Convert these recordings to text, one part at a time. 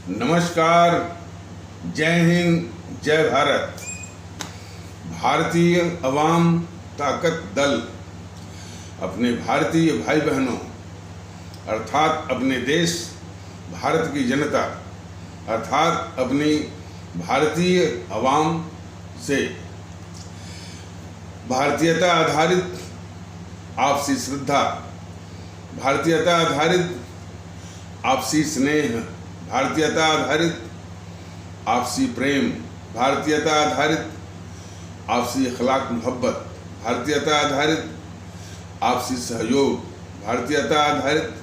नमस्कार, जय हिंद, जय भारत। भारतीय अवाम ताकत दल अपने भारतीय भाई बहनों अर्थात अपने देश भारत की जनता अर्थात अपनी भारतीय अवाम से भारतीयता आधारित आपसी श्रद्धा, भारतीयता आधारित आपसी स्नेह, भारतीयता आधारित आपसी प्रेम, भारतीयता आधारित आपसी अखलाक मोहब्बत, भारतीयता आधारित आपसी सहयोग, भारतीयता आधारित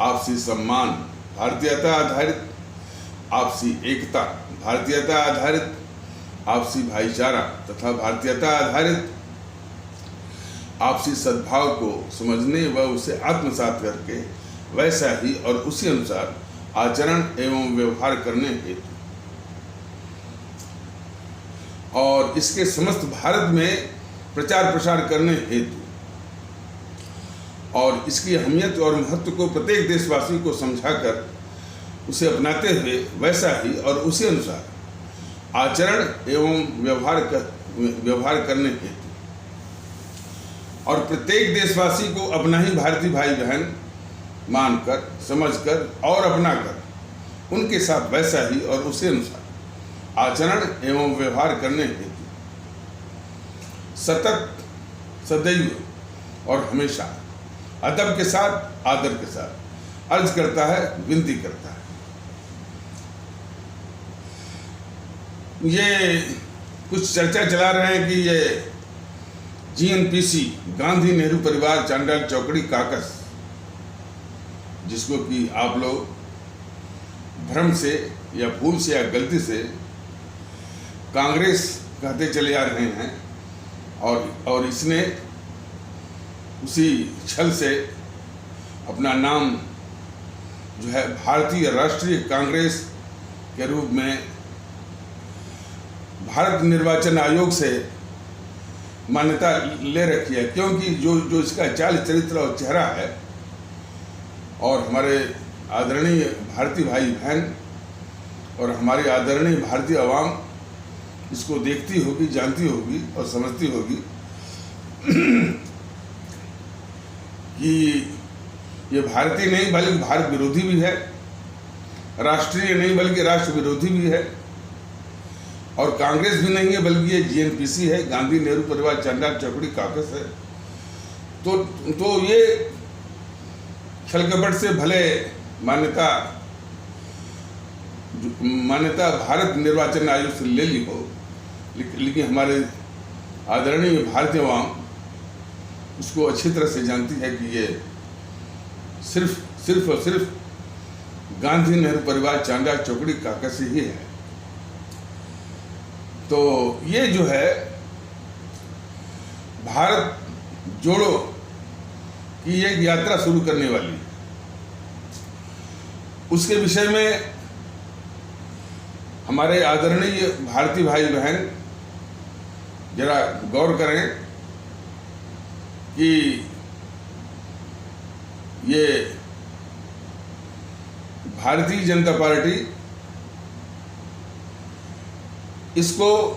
आपसी सम्मान, भारतीयता आधारित आपसी एकता, भारतीयता आधारित आपसी भाईचारा तथा भारतीयता आधारित आपसी सद्भाव को समझने व उसे आत्मसात करके वैसा ही और उसी अनुसार आचरण एवं व्यवहार करने हेतु और इसके समस्त भारत में प्रचार प्रसार करने हेतु और इसकी अहमियत और महत्व को प्रत्येक देशवासी को समझाकर उसे अपनाते हुए वैसा ही और उसी अनुसार आचरण एवं व्यवहार करने हेतु और प्रत्येक देशवासी को अपना ही भारतीय भाई बहन मानकर, समझकर और अपनाकर उनके साथ वैसा ही और उसी अनुसार आचरण एवं व्यवहार करने हेतु सतत, सदैव और हमेशा अदब के साथ, आदर के साथ अर्ज करता है, विनती करता है। ये कुछ चर्चा चला रहे हैं कि ये GNPC गांधी नेहरू परिवार चांडाल चौकड़ी काकस, जिसको कि आप लोग भ्रम से या भूल से या गलती से कांग्रेस कहते चले आ रहे हैं और इसने उसी छल से अपना नाम जो है भारतीय राष्ट्रीय कांग्रेस के रूप में भारत निर्वाचन आयोग से मान्यता ले रखी है, क्योंकि जो इसका चाल चरित्र और चेहरा है और हमारे आदरणीय भारतीय भाई बहन और हमारी आदरणीय भारतीय आवाम इसको देखती होगी, जानती होगी और समझती होगी कि ये भारतीय नहीं बल्कि भारत विरोधी भी है, राष्ट्रीय नहीं बल्कि राष्ट्र विरोधी भी है और कांग्रेस भी नहीं है बल्कि ये GNPC है, गांधी नेहरू परिवार चांडाल चौकड़ी काकस है। तो ये छलकपट से भले मान्यता भारत निर्वाचन आयोग से ले ली हो, लेकिन हमारे आदरणीय भारतीय आवाम उसको अच्छी तरह से जानती है कि ये सिर्फ और सिर्फ गांधी नेहरू परिवार चांडाल चौकड़ी काकस ही है। तो ये जो है भारत जोड़ो की एक यात्रा शुरू करने वाली है, उसके विषय में हमारे आदरणीय भारतीय भाई बहन जरा गौर करें कि ये भारतीय जनता पार्टी इसको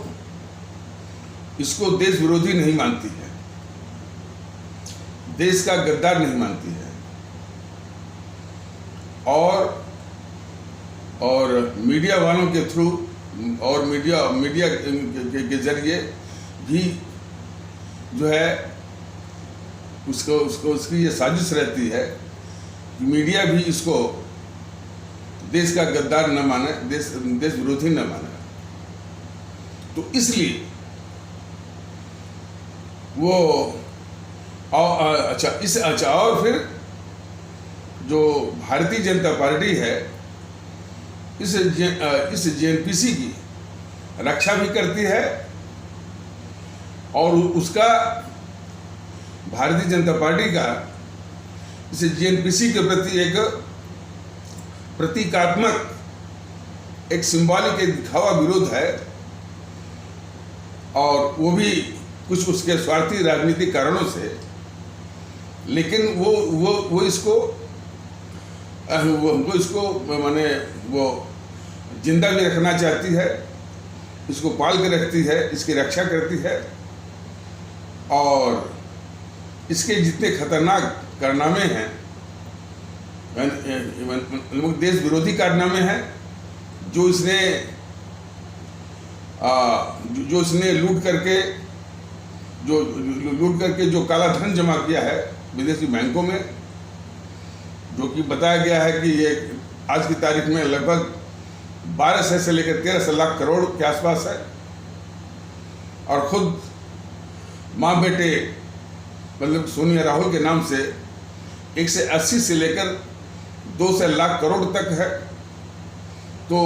देश विरोधी नहीं मानती है, देश का गद्दार नहीं मानती है और मीडिया वालों के थ्रू और मीडिया के जरिए भी जो है उसकी ये साजिश रहती है कि मीडिया भी इसको देश का गद्दार न माने, देश विरोधी न माने। तो इसलिए वो और फिर जो भारतीय जनता पार्टी है इस GNPC की रक्षा भी करती है और उसका भारतीय जनता पार्टी का इस GNPC के प्रति एक प्रतीकात्मक, एक सिंबॉलिक, एक दिखावा विरोध है और वो भी कुछ उसके स्वार्थी राजनीतिक कारणों से, लेकिन वो इसको माने वो जिंदा भी रखना चाहती है, इसको पाल के रखती है, इसकी रक्षा करती है, और इसके जितने खतरनाक कारनामे हैं, देश विरोधी कारनामे हैं, जो इसने लूट करके जो काला धन जमा किया है विदेशी बैंकों में, जो कि बताया गया है कि ये आज की तारीख में लगभग 1200 से लेकर 1300 लाख करोड़ के आसपास है, और खुद माँ बेटे मतलब सोनिया राहुल के नाम से 180 से लेकर 200 लाख करोड़ तक है। तो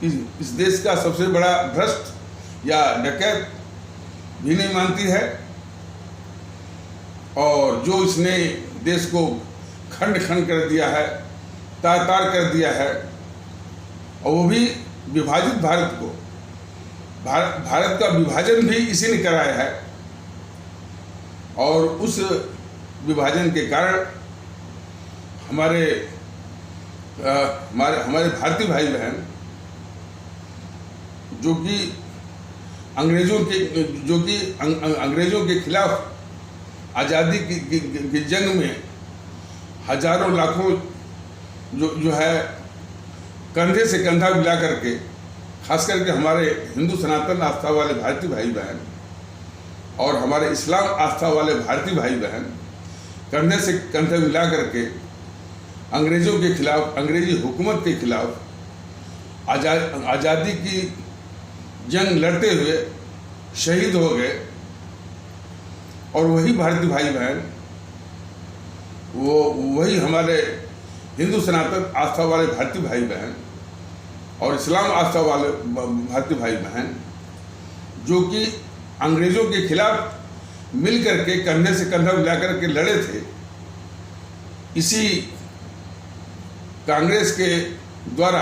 इस देश का सबसे बड़ा भ्रष्ट या डकैत भी नहीं मानती है, और जो इसने देश को खंड खंड कर दिया है, तार तार कर दिया है, और वो भी विभाजित भारत को, भारत का विभाजन भी इसी ने कराया है, और उस विभाजन के कारण हमारे भारतीय भाई बहन जो कि अंग्रेजों के खिलाफ आज़ादी की जंग में हजारों लाखों जो है कंधे से कंधा मिला करके, खास करके हमारे हिंदू सनातन आस्था वाले भारतीय भाई बहन और हमारे इस्लाम आस्था वाले भारतीय भाई बहन कंधे से कंधे मिला करके अंग्रेज़ों के खिलाफ, अंग्रेजी हुकूमत के खिलाफ आज़ादी की जंग लड़ते हुए शहीद हो गए। और वही भारतीय भाई बहन, वही हमारे हिंदू सनातन आस्था वाले भारतीय भाई बहन और इस्लाम आस्था वाले भारतीय भाई बहन, जो कि अंग्रेज़ों के खिलाफ मिल करके कंधे से कंधा मिला करके लड़े थे, इसी कांग्रेस के द्वारा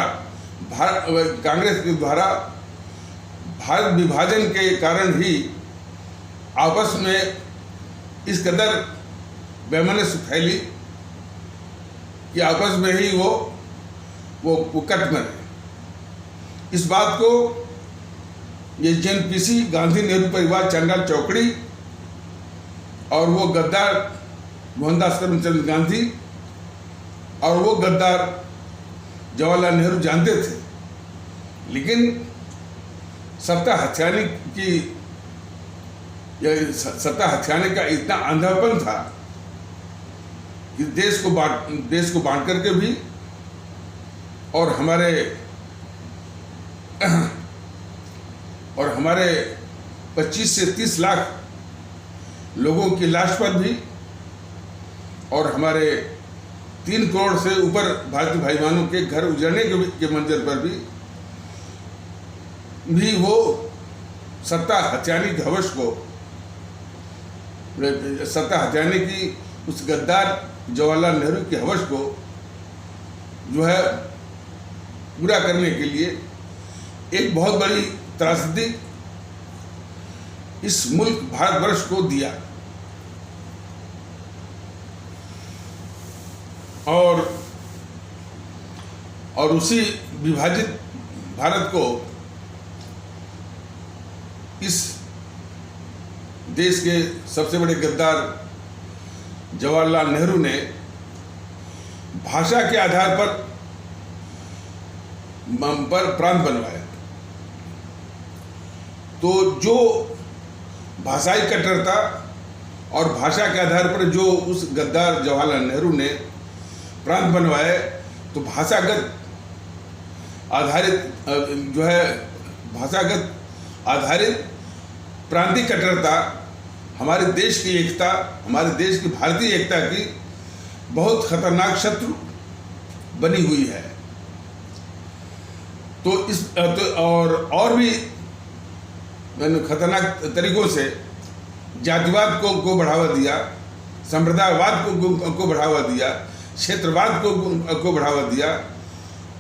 भारत विभाजन के कारण ही आपस में इस कदर वैमनस्य फैली कि आपस में ही वो कट मरे। इस बात को ये जेएनपीसी, गांधी नेहरू परिवार चंडाल चौकड़ी और वो गद्दार मोहनदास करमचंद गांधी और वो गद्दार जवाहरलाल नेहरू जानते थे, लेकिन सत्ता हथियाने का इतना अंधापन था कि देश को बांट करके भी और हमारे 25 से 30 लाख लोगों की लाश पर भी और हमारे 3 करोड़ से ऊपर भारतीय भाई बहनों के घर उजड़ने के मंजर पर भी वो सत्ता हथियाने की हवस को, सत्ता हथियाने की उस गद्दार जवाहरलाल नेहरू की हवस को जो है पूरा करने के लिए एक बहुत बड़ी त्रासदी इस मुल्क भारतवर्ष को दिया। और उसी विभाजित भारत को इस देश के सबसे बड़े गद्दार जवाहरलाल नेहरू ने भाषा के आधार पर प्रांत बनवाया। तो जो भाषाई कट्टरता और भाषा के आधार पर जो उस गद्दार जवाहरलाल नेहरू ने प्रांत बनवाए, तो भाषागत आधारित प्रांतीय कट्टरता हमारे देश की एकता, हमारे देश की भारतीय एकता की बहुत खतरनाक शत्रु बनी हुई है। और भी खतरनाक तरीकों से जातिवाद को बढ़ावा दिया, संप्रदायवाद को बढ़ावा दिया, क्षेत्रवाद को बढ़ावा दिया,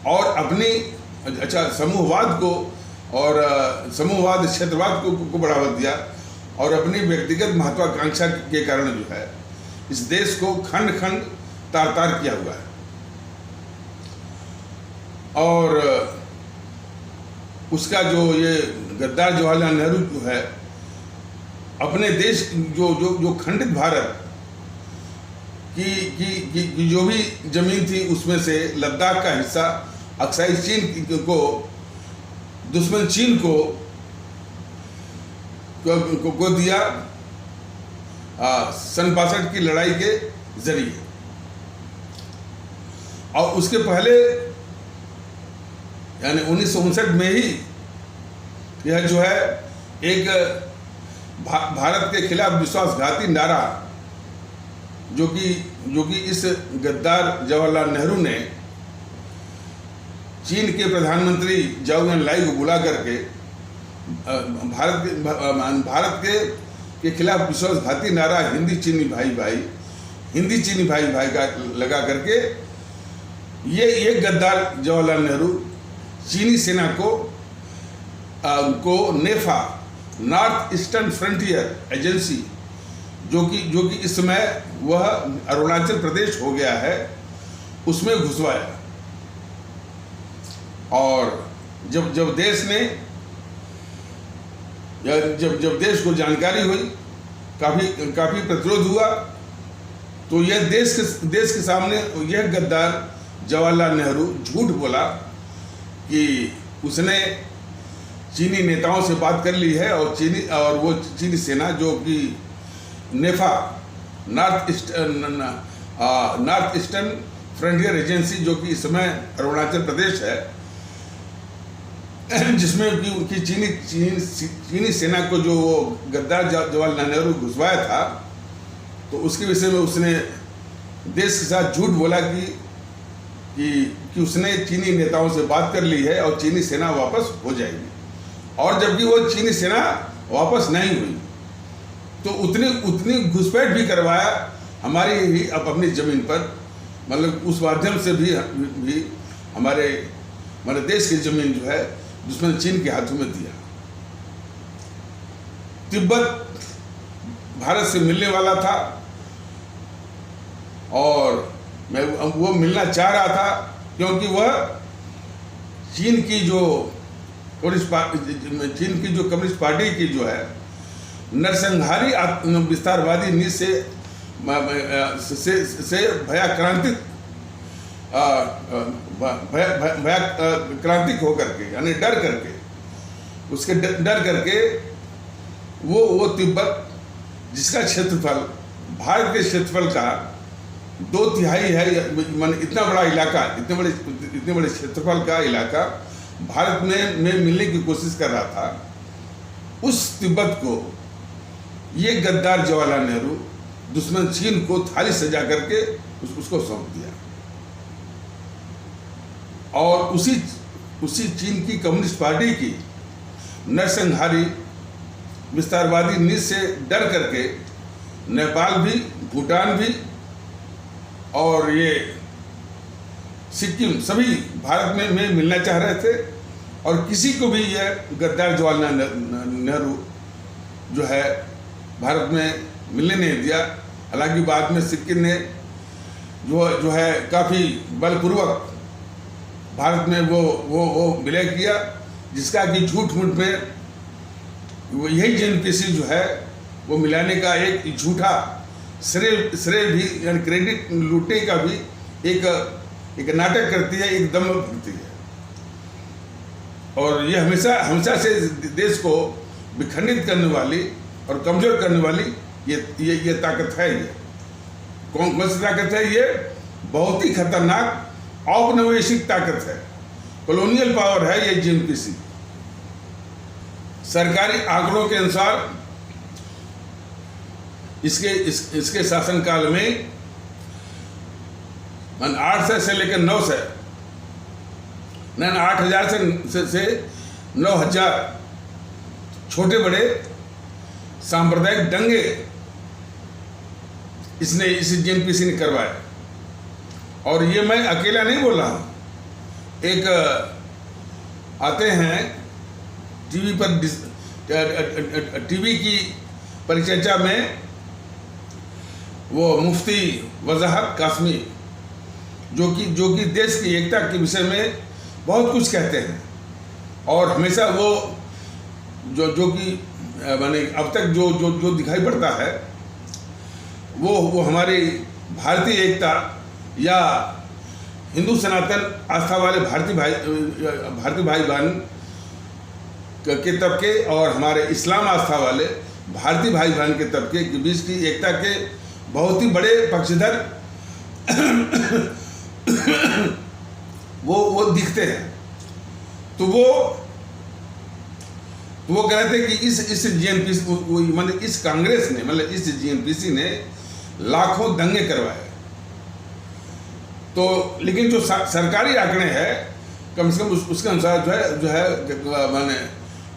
और अपनी समूहवाद क्षेत्रवाद को बढ़ावा दिया, और अपनी व्यक्तिगत महत्वाकांक्षा के कारण जो है इस देश को खंड खंड तार तार किया हुआ है। और उसका जो ये गद्दार जवाहरलाल नेहरू जो है अपने देश जो खंडित भारत की जो भी जमीन थी उसमें से लद्दाख का हिस्सा अक्साई चीन को, दुश्मन चीन को दिया सन 62 की लड़ाई के जरिए। और उसके पहले यानी 1959 में ही यह जो है एक भारत के खिलाफ विश्वासघाती नारा जो कि इस गद्दार जवाहरलाल नेहरू ने चीन के प्रधानमंत्री जाओ एनलाई को बुला करके भारत के खिलाफ विश्वासघाती नारा हिंदी चीनी भाई भाई का लगा करके ये गद्दार जवाहरलाल नेहरू चीनी सेना को नेफा, नॉर्थ ईस्टर्न फ्रंटियर एजेंसी, जो कि इस समय वह अरुणाचल प्रदेश हो गया है, उसमें घुसवाया। और जब देश ने जब देश को जानकारी हुई, काफी प्रतिरोध हुआ, तो यह देश के सामने यह गद्दार जवाहरलाल नेहरू झूठ बोला कि उसने चीनी नेताओं से बात कर ली है और वो चीनी सेना जो कि नेफा, नॉर्थ ईस्टर्न फ्रंटियर एजेंसी, जो कि इस समय अरुणाचल प्रदेश है, जिसमें कि चीनी सेना को जो गद्दार जवाहरलाल नेहरू घुसवाया था, तो उसके विषय में उसने देश के साथ झूठ बोला कि उसने चीनी नेताओं से बात कर ली है और चीनी सेना वापस हो जाएगी। और जबकि वो चीनी सेना वापस नहीं हुई, तो उतनी घुसपैठ भी करवाया हमारी ही अपनी ज़मीन पर, मतलब उस माध्यम से भी हमारे देश की ज़मीन जो है दुश्मन चीन के हाथों में दिया। तिब्बत भारत से मिलने वाला था और वो मिलना चाह रहा था, क्योंकि वह चीन की जो कम्युनिस्ट पार्टी की जो है नरसंहारी विस्तारवादी नीति से क्रांतिक होकर के, यानी डर करके वो तिब्बत, जिसका क्षेत्रफल भारत के क्षेत्रफल का 2/3 है, मान इतना बड़ा इलाका, इतने बड़े क्षेत्रफल का इलाका भारत में मिलने की कोशिश कर रहा था, उस तिब्बत को ये गद्दार जवाहरलाल नेहरू दुश्मन चीन को थाली सजा करके उसको सौंप दिया। और उसी चीन की कम्युनिस्ट पार्टी की नरसंहारी विस्तारवादी नीति से डर करके नेपाल भी, भूटान भी और ये सिक्किम सभी भारत में मिलना चाह रहे थे, और किसी को भी यह गद्दार जवाहरलाल नेहरू जो है भारत में मिलने नहीं दिया। हालांकि बाद में सिक्किम ने जो है काफ़ी बलपूर्वक भारत में वो विलय किया, जिसका कि झूठ मूठ में वो यही जेएनपीसी जो है वो मिलाने का एक झूठा श्रेय भी, यानी क्रेडिट लूटने का भी एक नाटक करती है, एक दम करती है। और ये हमेशा से देश को विखंडित करने वाली और कमजोर करने वाली ये ताकत है। ये कौन सी ताकत है? ये बहुत ही खतरनाक औपनिवेशिक ताकत है, कॉलोनियल पावर है ये जेएनपीसी। सरकारी आंकड़ों के अनुसार इसके शासनकाल में 800 से लेकर 900, 8,000 से 9,000 छोटे बड़े सांप्रदायिक दंगे इस जेएनपीसी ने करवाए। और ये मैं अकेला नहीं बोल रहा हूँ, एक आते हैं टीवी पर, टीवी की परिचर्चा में वो मुफ्ती वजाहत कासमी, जो कि देश की एकता के विषय में बहुत कुछ कहते हैं, और हमेशा वो जो कि माने अब तक जो दिखाई पड़ता है वो हमारी भारतीय एकता या हिंदू सनातन आस्था वाले भारतीय भाई बहन के तबके और हमारे इस्लाम आस्था वाले भारतीय भाई बहन के तबके के बीच की एकता के बहुत ही बड़े पक्षधर वो दिखते हैं। तो वो कह रहे थे कि इस जीएनपीसी मतलब इस कांग्रेस ने मतलब इस जीएनपीसी ने लाखों दंगे करवाए। तो लेकिन जो सरकारी आंकड़े हैं कम से कम उसके अनुसार जो है माने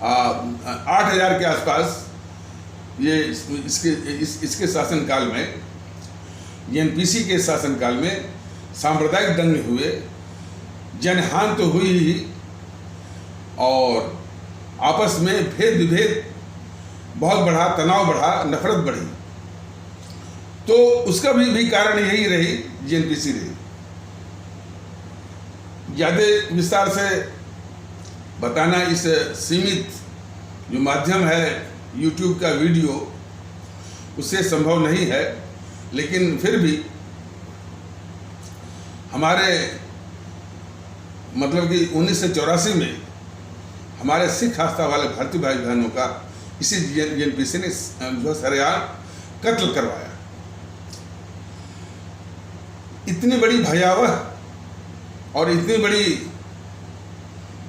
8,000 के आसपास ये इसके शासनकाल में जीएनपीसी के शासनकाल में सांप्रदायिक दंगे हुए, जनहानि तो हुई ही और आपस में भेद विभेद बहुत बढ़ा, तनाव बढ़ा, नफरत बढ़ी। तो उसका भी कारण यही रही, जीएनपीसी रही। ज़्यादा विस्तार से बताना इस सीमित जो माध्यम है यूट्यूब का वीडियो उससे संभव नहीं है, लेकिन फिर भी हमारे मतलब कि 1984 में हमारे सिख आस्था वाले भारतीय भाई बहनों का इसी जीएनपीसी ने जो सरेआम कत्ल करवाया। इतनी बड़ी भयावह और इतनी बड़ी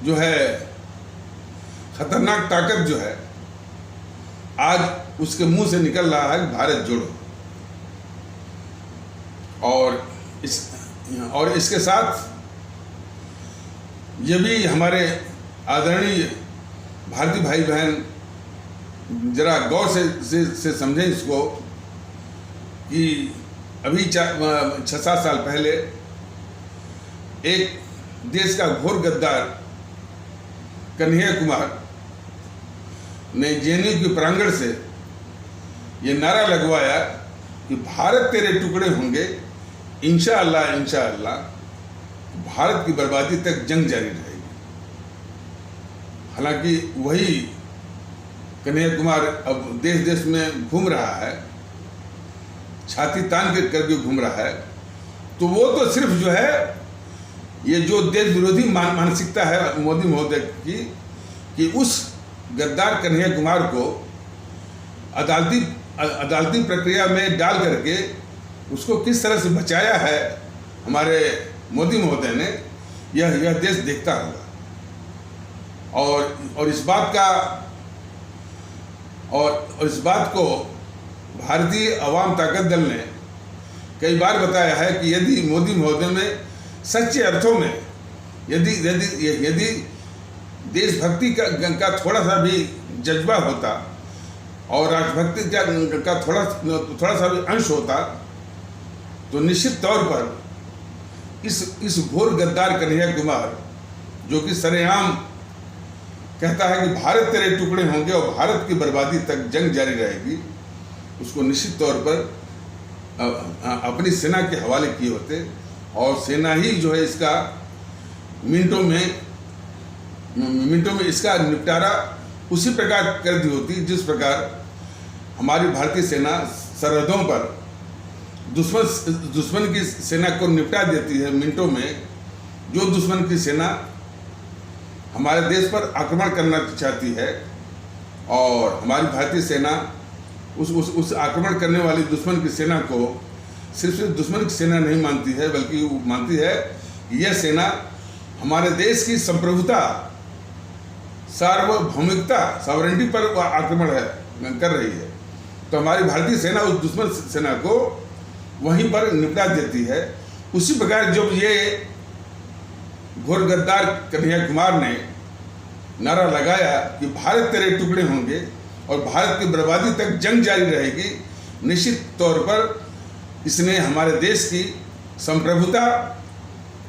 जो है खतरनाक ताकत जो है आज उसके मुंह से निकल रहा है भारत जोड़ो। और इसके साथ ये भी हमारे आदरणीय भारतीय भाई बहन जरा गौर से समझें इसको कि अभी 6-7 साल पहले एक देश का घोर गद्दार कन्हैया कुमार ने जेएनयू के प्रांगण से ये नारा लगवाया कि भारत तेरे टुकड़े होंगे, इंशाअल्लाह इंशाअल्लाह भारत की बर्बादी तक जंग जारी रहेगी। हालांकि वही कन्हैया कुमार अब देश देश में घूम रहा है, छाती तान के करके घूम रहा है। तो वो तो सिर्फ जो है ये जो देश विरोधी मानसिकता है मोदी महोदय की कि उस गद्दार कन्हैया कुमार को अदालती प्रक्रिया में डाल करके उसको किस तरह से बचाया है हमारे मोदी महोदय ने, यह देश देखता होगा। और इस बात को भारतीय अवाम ताकत दल ने कई बार बताया है कि यदि मोदी महोदय में सच्चे अर्थों में यदि देशभक्ति का थोड़ा सा भी जज्बा होता और राष्ट्रभक्ति का थोड़ा सा भी अंश होता तो निश्चित तौर पर इस घोर गद्दार कन्हैया कुमार जो कि सरेआम कहता है कि भारत तेरे टुकड़े होंगे और भारत की बर्बादी तक जंग जारी रहेगी, उसको निश्चित तौर पर अपनी सेना के हवाले किए होते और सेना ही जो है इसका मिनटों में इसका निपटारा उसी प्रकार कर दी होती जिस प्रकार हमारी भारतीय सेना सरहदों पर दुश्मन की सेना को निपटा देती है मिनटों में। जो दुश्मन की सेना हमारे देश पर आक्रमण करना चाहती है और हमारी भारतीय सेना उस आक्रमण करने वाली दुश्मन की सेना को सिर्फ दुश्मन की सेना नहीं मानती है, बल्कि वो मानती है कि यह सेना हमारे देश की संप्रभुता, सार्वभौमिकता, सॉवरेनिटी पर आक्रमण कर रही है। तो हमारी भारतीय सेना उस दुश्मन सेना को वहीं पर निपटा देती है। उसी प्रकार जब ये घोर गद्दार कन्हैया कुमार ने नारा लगाया कि भारत तेरे टुकड़े होंगे और भारत की बर्बादी तक जंग जारी रहेगी, निश्चित तौर पर इसने हमारे देश की संप्रभुता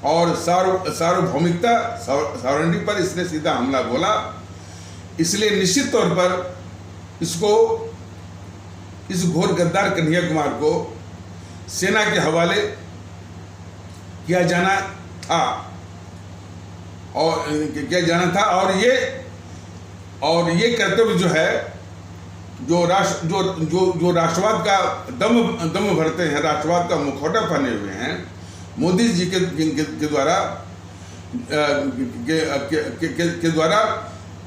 और सार्वभौमिकता, सॉवरेनिटी पर इसने सीधा हमला बोला। इसलिए निश्चित तौर पर इसको, इस घोर गद्दार कन्हैया कुमार को सेना के हवाले किया जाना था। और किया जाना था। और ये कर्तव्य जो है, जो राष्ट्रवाद का दम भरते हैं, राष्ट्रवाद का मुखौटा पहने हुए हैं, मोदी जी के द्वारा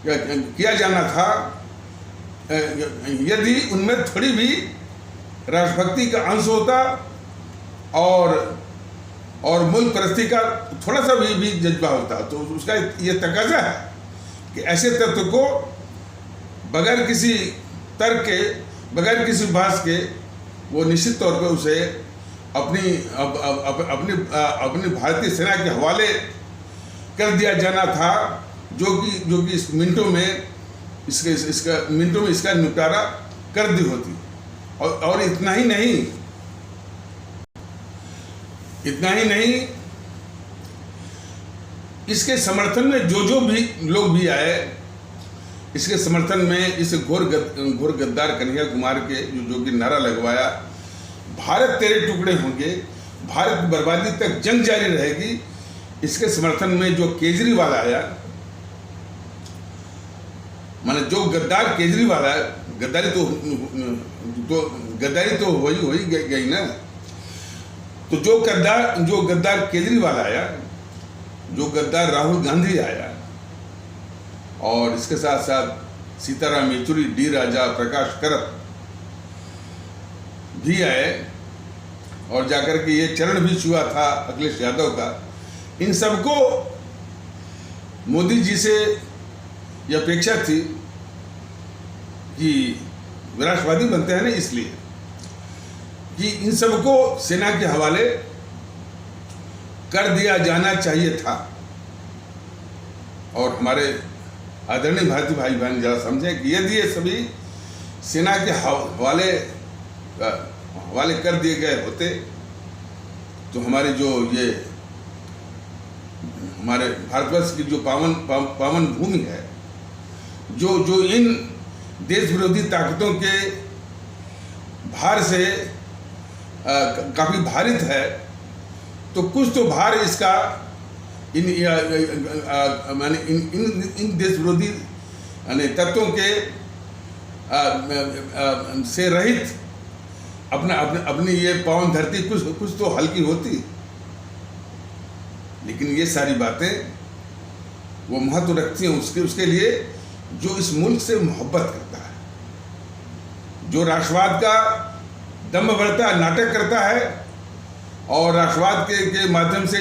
किया जाना था। यदि उनमें थोड़ी भी राष्ट्रभक्ति का अंश होता और मुल्क परस्ती का थोड़ा सा भी जज्बा होता, तो उसका ये तकाजा है कि ऐसे तत्व को बगैर किसी तर्क के, बगैर किसी बहस के, वो निश्चित तौर पर उसे अपनी भारतीय सेना के हवाले कर दिया जाना था, जो कि इस मिनटों में इसका निपटारा कर दी होती। और इतना ही नहीं, इसके समर्थन में जो भी लोग भी आए, इसके समर्थन में इस घोर गद्दार कन्हैया कुमार के जो कि नारा लगवाया, भारत तेरे टुकड़े होंगे, भारत बर्बादी तक जंग जारी रहेगी, इसके समर्थन में जो केजरीवाल आया, माने जो गद्दार केजरीवाल आया, गद्दारी तो हो ही गई ना। तो जो गद्दार केजरीवाल आया, जो गद्दार राहुल गांधी आया, और इसके साथ साथ सीताराम येचुरी, डी राजा, प्रकाश करत भी आए, और जाकर के ये चरण भी छुआ था अखिलेश यादव का। इन सबको मोदी जी से यह अपेक्षा थी कि राष्ट्रवादी बनते हैं ना, इसलिए कि इन सबको सेना के हवाले कर दिया जाना चाहिए था। और हमारे आदरणीय भारतीय भाई बहन जरा समझें कि यदि ये सभी सेना के हवाले कर दिए गए होते, तो हमारे हमारे भारतवर्ष की जो पावन भूमि है, जो इन देश विरोधी ताकतों के भार से काफी भारित है, तो कुछ तो भार इसका इन देश विरोधी तत्वों के से रहित अपनी ये पावन धरती कुछ तो हल्की होती। लेकिन ये सारी बातें वो महत्व रखती हैं उसके लिए जो इस मुल्क से मोहब्बत करता है, जो राष्ट्रवाद का दम भरता है, नाटक करता है, और राष्ट्रवाद के माध्यम से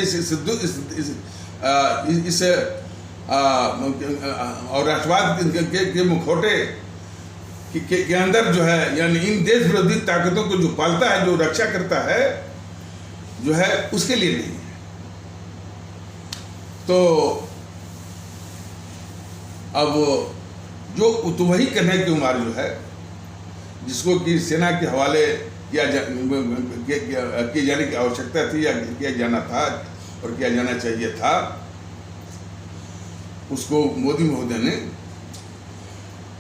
और राष्ट्रवाद के मुखौटे के अंदर जो है, यानी इन देश विरोधी ताकतों को जो पालता है, जो रक्षा करता है, जो है उसके लिए नहीं है। तो अब तो वही कन्हैया कुमार जो है, जिसको कि सेना के हवाले किए जाने की आवश्यकता थी, या किया जाना था और किया जाना चाहिए था, उसको मोदी महोदय ने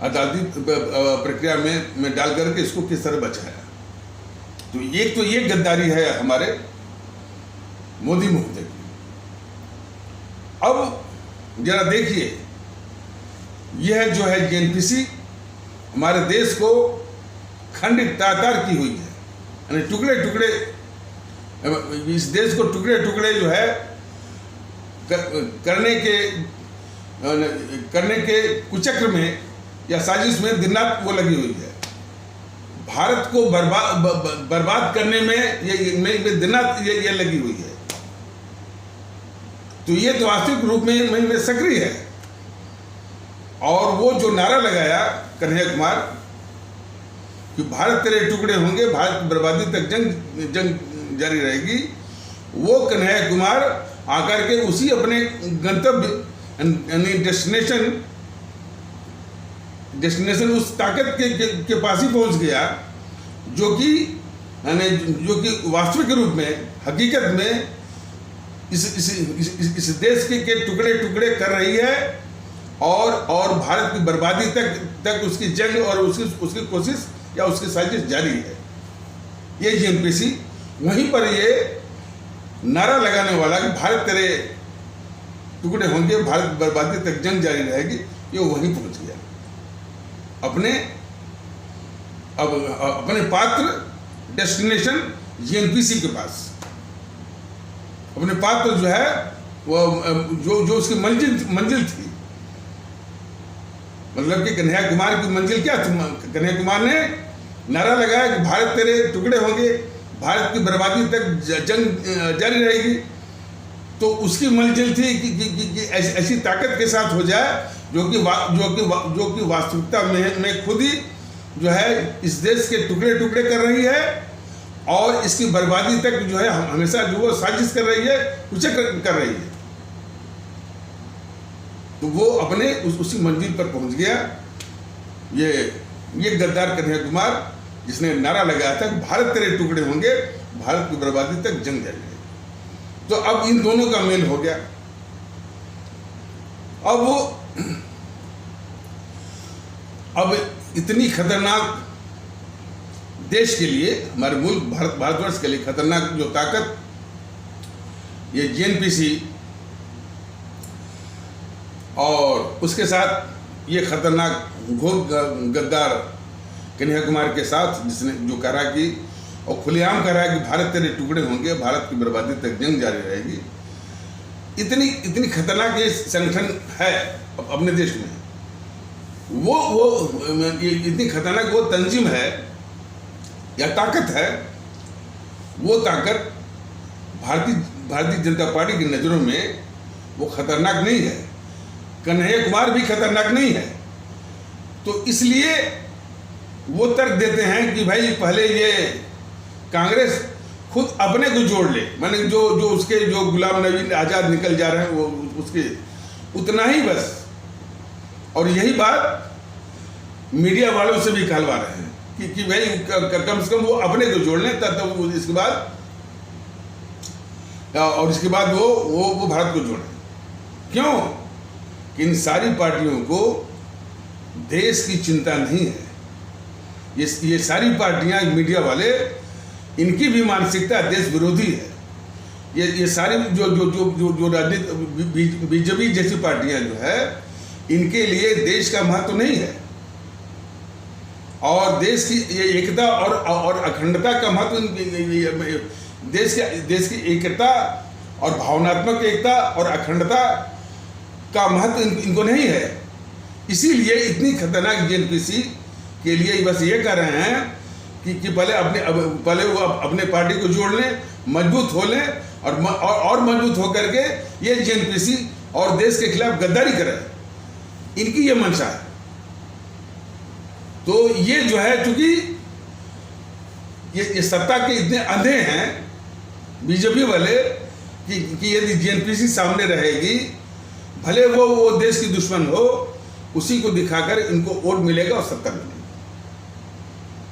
अदालती प्रक्रिया में डाल करके इसको किस तरह बचाया। तो ये गद्दारी है हमारे मोदी महोदय की। अब जरा देखिए, यह जो है जेएनपीसी हमारे देश को खंडित तातार की हुई है, यानी टुकड़े टुकड़े, इस देश को टुकड़े टुकड़े जो है करने के कुचक्र में या साजिश में दिन रात वो लगी हुई है। भारत को बर्बाद करने में ये दिन रात ये लगी हुई है। तो ये तो वास्तविक रूप में सक्रिय है। और वो जो नारा लगाया कन्हैया कुमार कि भारत तेरे टुकड़े होंगे, भारत बर्बादी तक जंग जारी रहेगी, वो कन्हैया कुमार आकर के उसी अपने गंतव्य यानी डेस्टिनेशन उस ताकत के पास ही पहुंच गया, जो कि वास्तविक रूप में, हकीकत में इस देश के टुकड़े टुकड़े कर रही है, और भारत की बर्बादी तक उसकी जंग और उसकी कोशिश या उसकी साजिश जारी है। ये जेएनपीसी वहीं पर ये नारा लगाने वाला कि भारत तेरे टुकड़े होंगे, भारत बर्बादी तक जंग जारी रहेगी, ये वहीं पहुंच गया अपने पात्र डेस्टिनेशन जेएनपीसी के पास। अपने पात्र जो है वो जो उसकी मंजिल थी, मतलब कि कन्हैया कुमार की मंजिल क्या थी? कन्हैया कुमार ने नारा लगाया कि भारत तेरे टुकड़े होंगे, भारत की बर्बादी तक जंग जारी रहेगी। तो उसकी मंजिल थी कि ऐसी ताकत के साथ हो जाए जो कि वास्तविकता में खुद ही जो है इस देश के टुकड़े टुकड़े कर रही है और इसकी बर्बादी तक जो है हमेशा जो वो साजिश कर रही है, उसे कर रही है। तो वो अपने उसी मंजिल पर पहुंच गया। ये गद्दार कन्हैया कुमार जिसने नारा लगाया था कि भारत तेरे टुकड़े होंगे, भारत की बर्बादी तक जंग जारी रहेगी। तो अब इन दोनों का मेल हो गया। अब इतनी खतरनाक देश के लिए, हमारे मुल्क भारतवर्ष के लिए खतरनाक जो ताकत ये जेएनपीसी और उसके साथ ये खतरनाक घोर गद्दार कन्हैया कुमार के साथ, जिसने जो कहा कि और खुलेआम कह रहा है कि भारत तेरे टुकड़े होंगे, भारत की बर्बादी तक जंग जारी रहेगी। इतनी खतरनाक ये संगठन है अपने देश में। वो इतनी खतरनाक वो तंजीम है या ताकत है, वो ताकत भारतीय जनता पार्टी की नज़रों में वो खतरनाक नहीं है। कन्हैया कुमार भी खतरनाक नहीं है। तो इसलिए वो तर्क देते हैं कि भाई पहले ये कांग्रेस खुद अपने को जोड़ ले, माने जो उसके जो गुलाम नबी आज़ाद निकल जा रहे हैं वो उसके उतना ही बस। और यही बात मीडिया वालों से भी कहलवा रहे हैं कि भाई कम से कम वो अपने को जोड़ लें, तब इसके बाद वो भारत को जोड़ें। क्यों? कि इन सारी पार्टियों को देश की चिंता नहीं है। ये सारी पार्टियां, मीडिया वाले, इनकी भी मानसिकता देश विरोधी है। ये सारी जो राजनीति बीजेपी जैसी पार्टियां जो है, इनके लिए देश का महत्व नहीं है और देश की ये एकता और अखंडता का महत्व, देश की एकता और भावनात्मक एकता और अखंडता का महत्व इनको नहीं है। इसीलिए इतनी खतरनाक जेएनपीसी के लिए बस ये कर रहे हैं कि पहले वो अपने पार्टी को जोड़ लें, मजबूत हो लें और मजबूत होकर के ये जेएनपीसी और देश के खिलाफ गद्दारी करें। इनकी ये मंशा है। तो ये जो है, चूंकि ये सत्ता के इतने अंधे हैं बीजेपी वाले कि यदि जेएनपीसी सामने रहेगी, भले वो देश की दुश्मन हो, उसी को दिखाकर इनको वोट मिलेगा और सत्ता मिलेगी।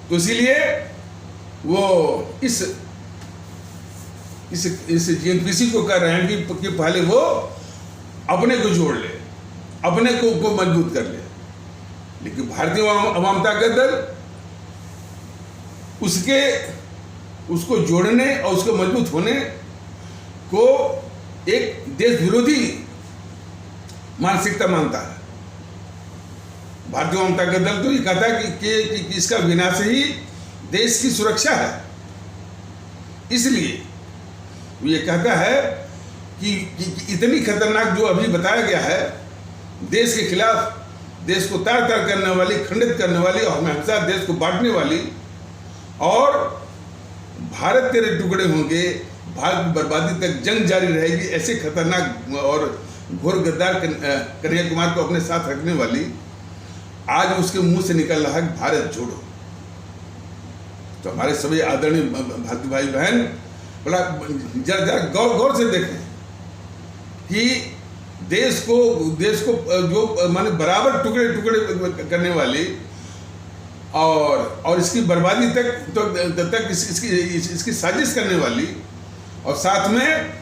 तो इसीलिए वो इस जेएनपीसी को कह रहे हैं कि पहले वो अपने को जोड़ ले, अपने को मजबूत कर ले। लेकिन भारतीय अवाम ताकत दल उसको जोड़ने और उसको मजबूत होने को एक देश विरोधी मानसिकता मानता है। भारतीय अवाम ताकत दल तो ये कहता है कि इसका विनाश ही देश की सुरक्षा है। इसलिए ये कहता है कि इतनी खतरनाक जो अभी बताया गया है, देश के खिलाफ, देश को तार तार करने वाली, खंडित करने वाली और हमेशा देश को बांटने वाली, और भारत तेरे टुकड़े होंगे, भारत की बर्बादी तक जंग जारी रहेगी, ऐसे खतरनाक और घोर गद्दार कन्हैया कुमार को अपने साथ रखने वाली आज उसके मुंह से निकल रहा है भारत जोड़ो। तो हमारे सभी आदरणीय भारतीय भाई बहन बड़ा जरा गौर से देखें कि देश को जो माने बराबर टुकड़े टुकड़े करने वाली और इसकी बर्बादी तक इसकी साजिश करने वाली, और साथ में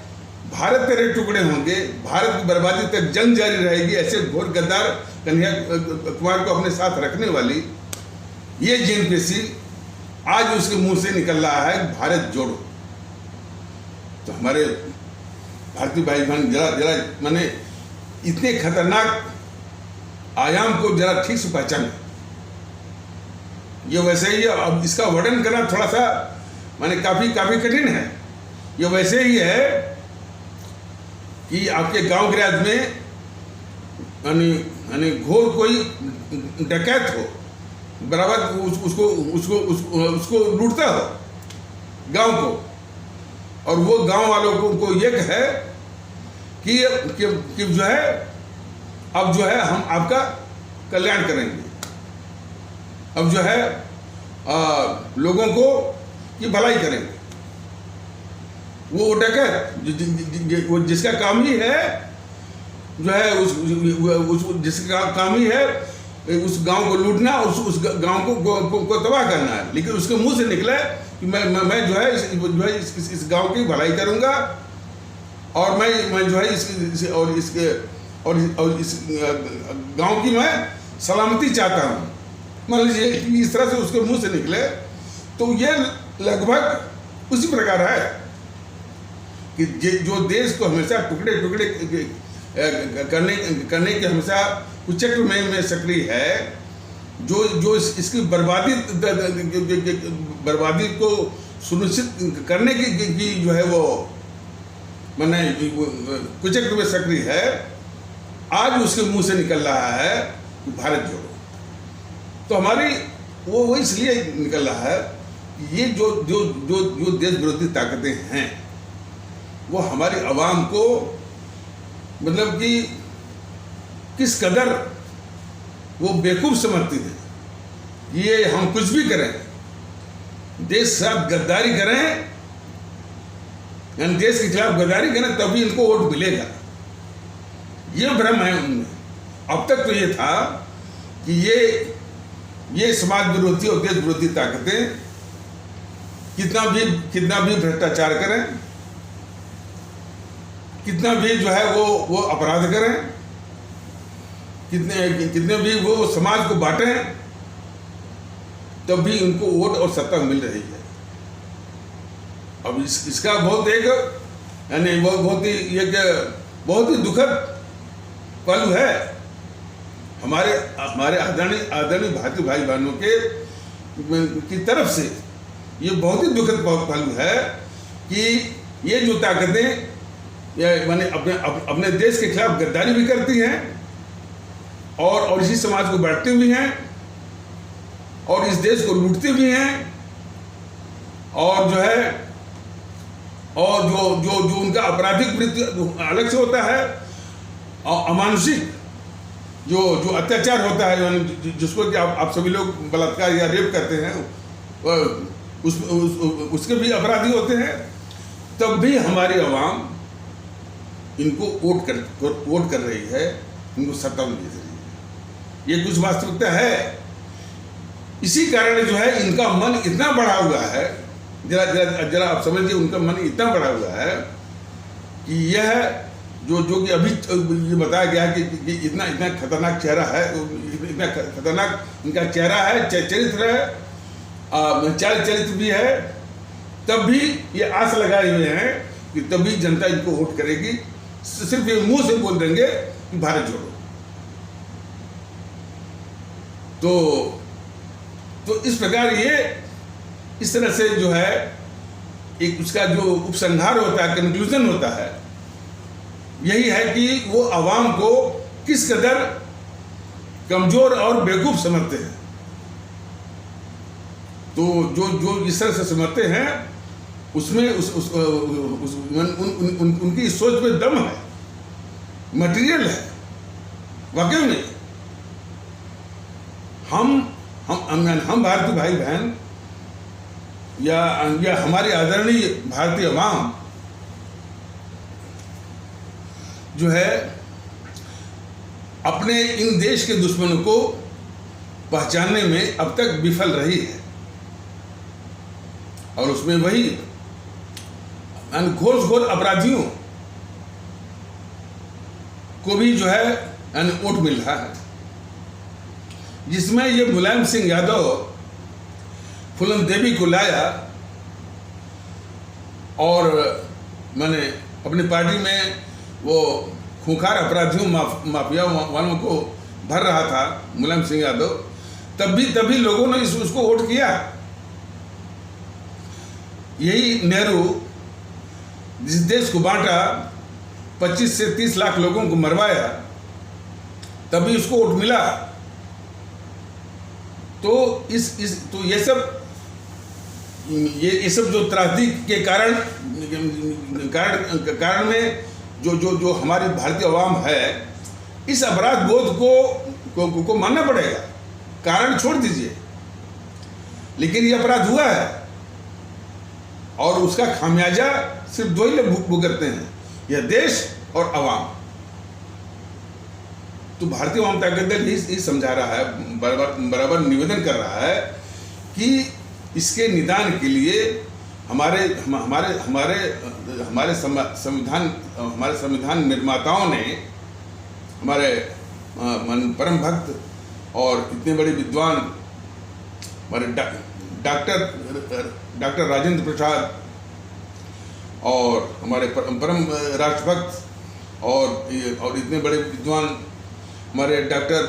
भारत तेरे टुकड़े होंगे, भारत की बर्बादी तक जंग जारी रहेगी, ऐसे घोर गद्दार कन्हैया कुमार को अपने साथ रखने वाली ये जेएनपीसी आज उसके मुंह से निकल रहा है भारत जोड़ो। तो हमारे भारतीय भाई बहन जरा माने इतने खतरनाक आयाम को जरा ठीक से पहचाने। ये वैसे ही, अब इसका वर्णन करना थोड़ा सा माने काफी कठिन है। ये वैसे ही है कि आपके गांव गिराज में यानी घोर कोई डकैत हो, बराबर उसको लूटता हो गांव को, और वो गांव वालों को ये कहे कि जो है अब जो है हम आपका कल्याण करेंगे, अब जो है लोगों को की भलाई करेंगे। वो डकैत वो जिसका काम ही है जो है जिसका काम ही है उस गांव को लूटना और उस गांव को तबाह करना है, लेकिन उसके मुंह से निकला कि मैं जो है इस गांव की भलाई करूंगा, और मैं जो है इस गांव की मैं सलामती चाहता हूं। मान लीजिए इस तरह से उसके मुंह से निकले, तो ये लगभग उसी प्रकार है कि जो देश को हमेशा टुकड़े करने के हमेशा कुचक्र में सक्रिय है, जो इसकी बर्बादी को सुनिश्चित करने की जो है वो माने कुचक्र में सक्रिय है, आज उसके मुंह से निकल रहा है कि भारत जोड़ो। तो हमारी वो इसलिए निकल रहा है कि ये जो देश विरोधी ताकतें हैं वो हमारी आवाम को मतलब कि किस कदर वो बेवकूफ समझती है। ये हम कुछ भी करें, देश के साथ गद्दारी करें, यानी देश के खिलाफ गद्दारी करें, तभी इनको वोट मिलेगा। ये भ्रम है उनमें। अब तक तो ये था कि ये समाज विरोधी और देश विरोधी ताकतें कितना भी भ्रष्टाचार करें, कितना भी जो है वो अपराध करें, कितने भी वो समाज को बांटें, तब भी उनको वोट और सत्ता मिल रही है। अब इसका बहुत यानी बहुत ही दुखद पहलू है। हमारे आदरणीय भारतीय भाई बहनों की तरफ से ये बहुत ही दुखद पहलू है कि ये जो ताकतें माने अपने देश के खिलाफ गद्दारी भी करती हैं और इसी समाज को बांटती भी हैं और इस देश को लूटती भी हैं, और जो है और जो उनका आपराधिक वृत्ति अलग से होता है, और अमानुषिक जो अत्याचार होता है, जिसको कि आप सभी लोग बलात्कार या रेप करते हैं, उसके भी अपराधी होते हैं। तब भी हमारी आवाम इनको वोट कर रही है, इनको सत्ता में भेज रही है। ये कुछ वास्तविकता है। इसी कारण जो है इनका मन इतना बढ़ा हुआ है, जरा आप समझिए, उनका मन इतना बढ़ा हुआ है कि यह जो कि अभी ये बताया गया कि इतना खतरनाक चेहरा है, इतना खतरनाक इनका चेहरा है, चरित्र है, चाल चरित्र भी है, तब भी ये आस लगाए हुए हैं कि तभी जनता इनको वोट करेगी। सिर्फ ये मुंह से बोल देंगे कि भारत जोड़ो। तो इस प्रकार ये इस तरह से जो है एक उसका जो उपसंहार होता है, कंक्लूजन होता है, यही है कि वो आवाम को किस कदर कमजोर और बेवकूफ समझते हैं। तो जो इस तरह से समझते हैं उसमें उनकी सोच में दम है, मटेरियल है। वाकई में हम भारतीय भाई बहन या हमारी आदरणीय भारतीय अवाम जो है अपने इन देश के दुश्मनों को पहचानने में अब तक विफल रही है, और उसमें वही घोर अपराधियों को भी जो है वोट मिल रहा है, जिसमें ये मुलायम सिंह यादव फूलन देवी को लाया और मैंने अपनी पार्टी में वो खूंखार अपराधियों माफिया वालों को भर रहा था मुलायम सिंह यादव, तभी लोगों ने उसको वोट किया। यही नेहरू जिस देश को बांटा, 25 से 30 लाख लोगों को मरवाया, तभी उसको वोट मिला। तो तो ये सब जो त्रासदी के कारण में जो हमारी भारतीय अवाम है, इस अपराध बोध को मानना पड़ेगा। कारण छोड़ दीजिए, लेकिन ये अपराध हुआ है और उसका खामियाजा सिर्फ दो ही लोग भुगतते हैं, यह देश और अवाम। तो भारतीय अवाम ताकत दल ही समझा रहा है, बराबर निवेदन कर रहा है कि इसके निदान के लिए हमारे संविधान निर्माताओं ने, हमारे परम भक्त और इतने बड़े विद्वान हमारे डॉक्टर राजेंद्र प्रसाद और हमारे परम राष्ट्रभक्त और इतने बड़े विद्वान हमारे डॉक्टर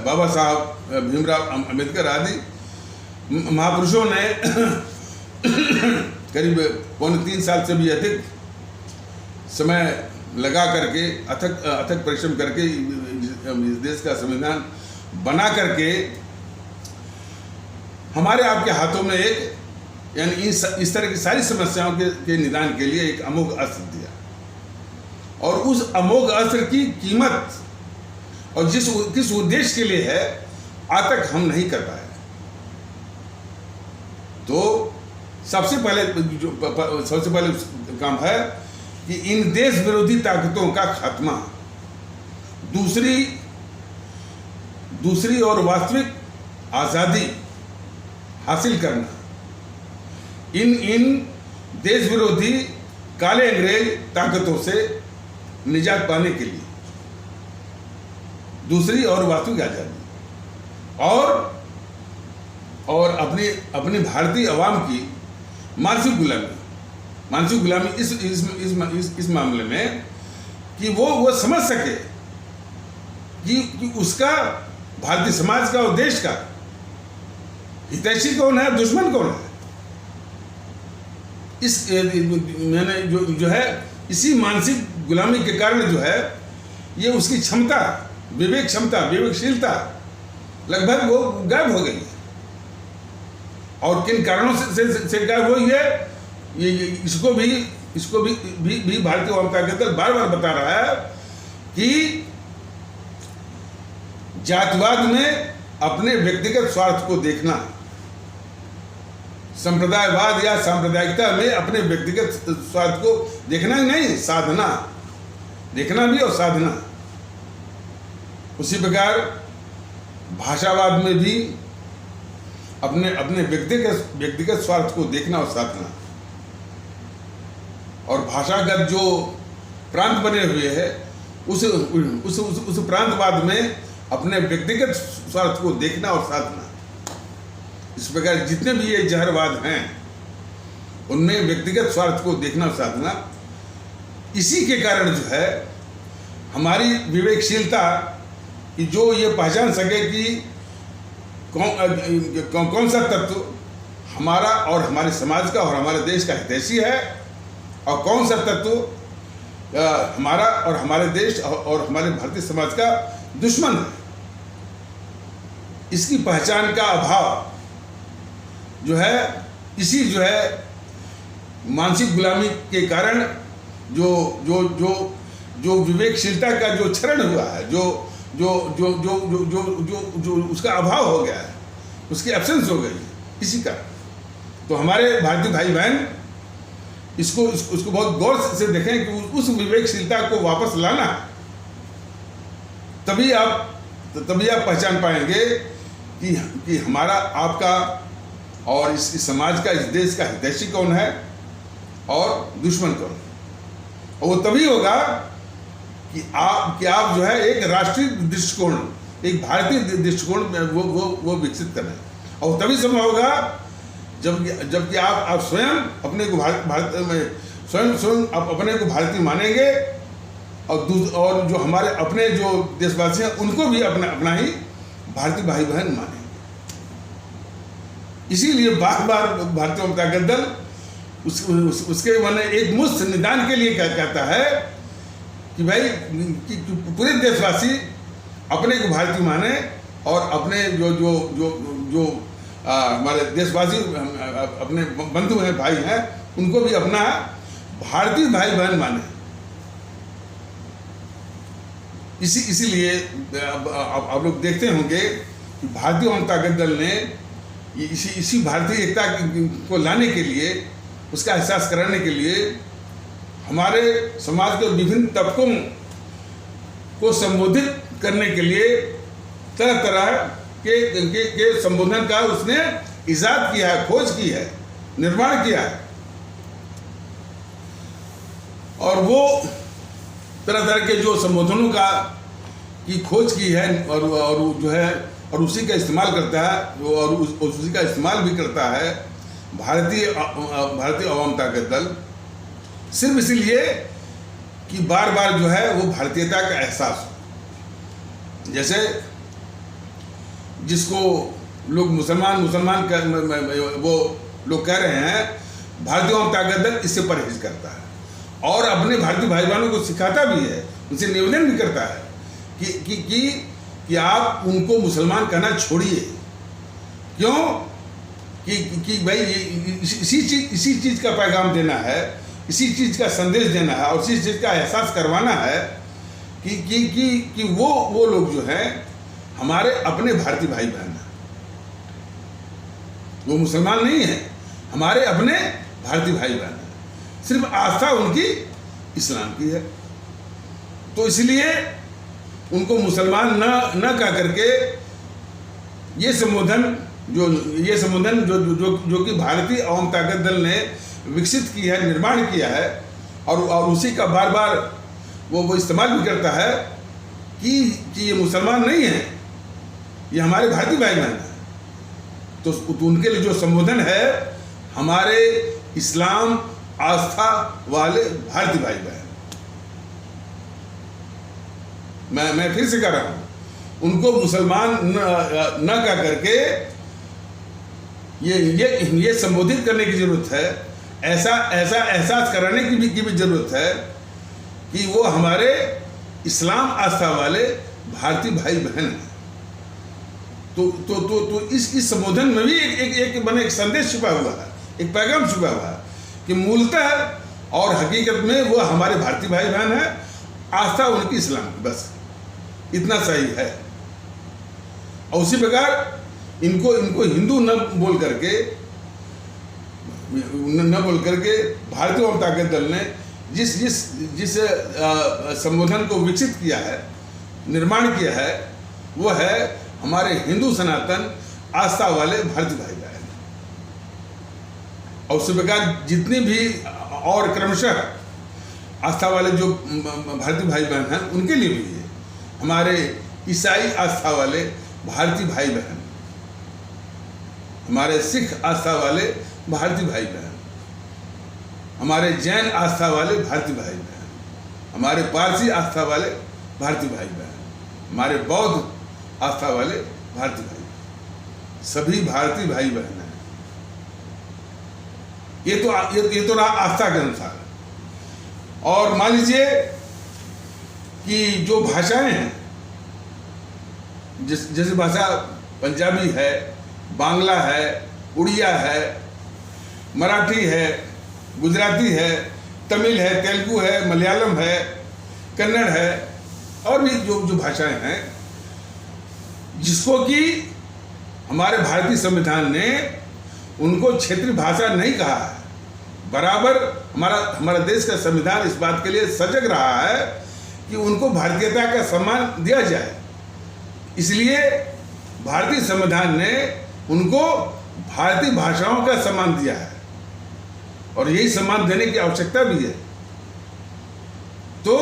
बाबा साहब भीमराव अम्बेडकर आदि महापुरुषों ने करीब 3.25 साल से भी अधिक समय लगा करके अथक परिश्रम करके इस देश का संविधान बना करके हमारे आपके हाथों में एक, यानी इस तरह की सारी समस्याओं के निदान के लिए एक अमोघ अस्त्र दिया। और उस अमोघ अस्त्र की कीमत और किस उद्देश्य के लिए है, आज तक हम नहीं कर पाए। तो सबसे पहले काम है कि इन देश विरोधी ताकतों का खात्मा, दूसरी और वास्तविक आजादी हासिल करना, इन देश विरोधी काले अंग्रेज ताकतों से निजात पाने के लिए दूसरी और वास्तविक आजादी और अपनी भारतीय अवाम की मानसिक गुलामी इस मामले में कि वो समझ सके कि उसका भारतीय समाज का और देश का हितैषी कौन है, दुश्मन कौन है। मैंने जो है इसी मानसिक गुलामी के कारण जो है ये उसकी क्षमता, विवेकशीलता लगभग वो गायब हो गई है। और किन कारणों से गायब हुई है, ये इसको भी भारतीय अवाम ताकत दल बार बार बता रहा है कि जातिवाद में अपने व्यक्तिगत स्वार्थ को देखना, संप्रदायवाद या सांप्रदायिकता में अपने व्यक्तिगत स्वार्थ को देखना ही नहीं, साधना, देखना भी और साधना। उसी प्रकार भाषावाद में भी अपने व्यक्तिगत स्वार्थ को देखना और साधना। और भाषागत जो प्रांत बने हुए हैं उस प्रांतवाद में अपने व्यक्तिगत स्वार्थ को देखना और साधना। इस प्रकार जितने भी ये जहरवाद हैं उनमें व्यक्तिगत स्वार्थ को देखना और साधना। इसी के कारण जो है हमारी विवेकशीलता कि जो ये पहचान सके कि कौन सा तत्व हमारा और हमारे समाज का और हमारे देश का हितैषी है और कौन सा तत्व हमारा और हमारे देश और हमारे भारतीय समाज का दुश्मन है। इसकी पहचान का अभाव जो है, इसी जो है मानसिक गुलामी के कारण जो विवेकशीलता का जो क्षरण हुआ है, जो उसका अभाव हो गया है, उसकी एब्सेंस हो गई, इसी का। तो हमारे भारतीय भाई बहन उसको बहुत गौर से देखें कि उस विवेकशीलता को वापस लाना, तभी आप पहचान पाएंगे कि हमारा, आपका और इस समाज का, इस देश का हितैषी कौन है और दुश्मन कौन है। और वो तभी होगा कि आप जो है एक राष्ट्रीय दृष्टिकोण, एक भारतीय दृष्टिकोण में वो विकसित करें। और तभी संभव होगा जबकि आप स्वयं अपने को भारत में स्वयं आप अपने को भारतीय मानेंगे और जो हमारे अपने जो देशवासी हैं उनको भी अपना ही भारतीय भाई बहन माने। इसीलिए बार बार भारतीय जनता दल उसके माने एक मुश्त निदान के लिए कहता है कि भाई कि पूरे देशवासी अपने को भारतीय माने और अपने जो हमारे देशवासी अपने बंधु हैं, भाई हैं, उनको भी अपना भारतीय भाई बहन माने। इसीलिए आप लोग देखते होंगे कि भारतीय जनता दल ने इसी भारतीय एकता को लाने के लिए, उसका एहसास कराने के लिए हमारे समाज के विभिन्न तबकों को संबोधित करने के लिए तरह तरह के संबोधन का उसने इजाद किया है, खोज की है, निर्माण किया है। और वो तरह तरह के जो संबोधनों की खोज की है और जो है और उसी का इस्तेमाल करता है और उसी का इस्तेमाल भी करता है भारतीय अवाम ताकत दल, सिर्फ इसीलिए कि बार बार जो है वो भारतीयता का एहसास हो। जैसे जिसको लोग मुसलमान वो लोग कह रहे हैं, भारतीय अवाम ताकत दल इससे परहेज करता है और अपने भारतीय भाई बहनों को सिखाता भी है, उनसे निवेदन भी करता है कि आप उनको मुसलमान कहना छोड़िए। क्यों? कि भाई इसी चीज़ का पैगाम देना है, इसी चीज़ का संदेश देना है और इसी चीज़ का एहसास करवाना है कि वो लोग जो हैं हमारे अपने भारतीय भाई बहन हैं, वो मुसलमान नहीं हैं, हमारे अपने भारतीय भाई बहन हैं, सिर्फ आस्था उनकी इस्लाम की है। तो इसलिए उनको मुसलमान न कह करके ये संबोधन जो कि भारतीय अवाम ताकत दल ने विकसित की है, निर्माण किया है और उसी का बार बार वो इस्तेमाल भी करता है कि ये मुसलमान नहीं है, ये हमारे भारतीय भाई बहन हैं। तो उनके लिए जो संबोधन है, हमारे इस्लाम आस्था वाले भारतीय भाई बहन, मैं फिर से कह रहा हूँ, उनको मुसलमान न कह करके ये संबोधित करने की जरूरत है, ऐसा एहसास कराने की भी जरूरत है कि वो हमारे इस्लाम आस्था वाले भारतीय भाई बहन हैं। तो इस संबोधन में भी एक संदेश छुपा हुआ है, एक पैगाम छुपा हुआ है कि मूलतः और हकीकत में वो हमारे भारतीय भाई बहन हैं, आस्था उनकी इस्लाम की, बस इतना सही है। और उसी प्रकार इनको हिंदू न बोल करके भारतीय अवाम ताकत दल ने जिस संबोधन को विकसित किया है, निर्माण किया है, वो है हमारे हिंदू सनातन आस्था वाले भारतीय भाई बहन। और उसी प्रकार जितनी भी और क्रमशः आस्था वाले जो भारतीय भाई बहन हैं, उनके लिए भी है हमारे ईसाई आस्था वाले भारतीय भाई बहन, हमारे सिख आस्था वाले भारतीय भाई बहन, हमारे जैन आस्था वाले भारतीय भाई बहन, हमारे पारसी आस्था वाले भारतीय भाई बहन, हमारे बौद्ध आस्था वाले भारतीय भाई बहन, सभी भारतीय भाई बहन हैं। ये तो रहा आस्था के अनुसार। और मान लीजिए कि जो भाषाएं हैं, जैसे भाषा पंजाबी है, बांग्ला है, उड़िया है, मराठी है, गुजराती है, तमिल है, तेलुगु है, मलयालम है, कन्नड़ है और भी जो भाषाएं हैं, जिसको कि हमारे भारतीय संविधान ने उनको क्षेत्रीय भाषा नहीं कहा है। बराबर हमारा देश का संविधान इस बात के लिए सजग रहा है कि उनको भारतीयता का सम्मान दिया जाए। इसलिए भारतीय संविधान ने उनको भारतीय भाषाओं का सम्मान दिया है और यही सम्मान देने की आवश्यकता भी है। तो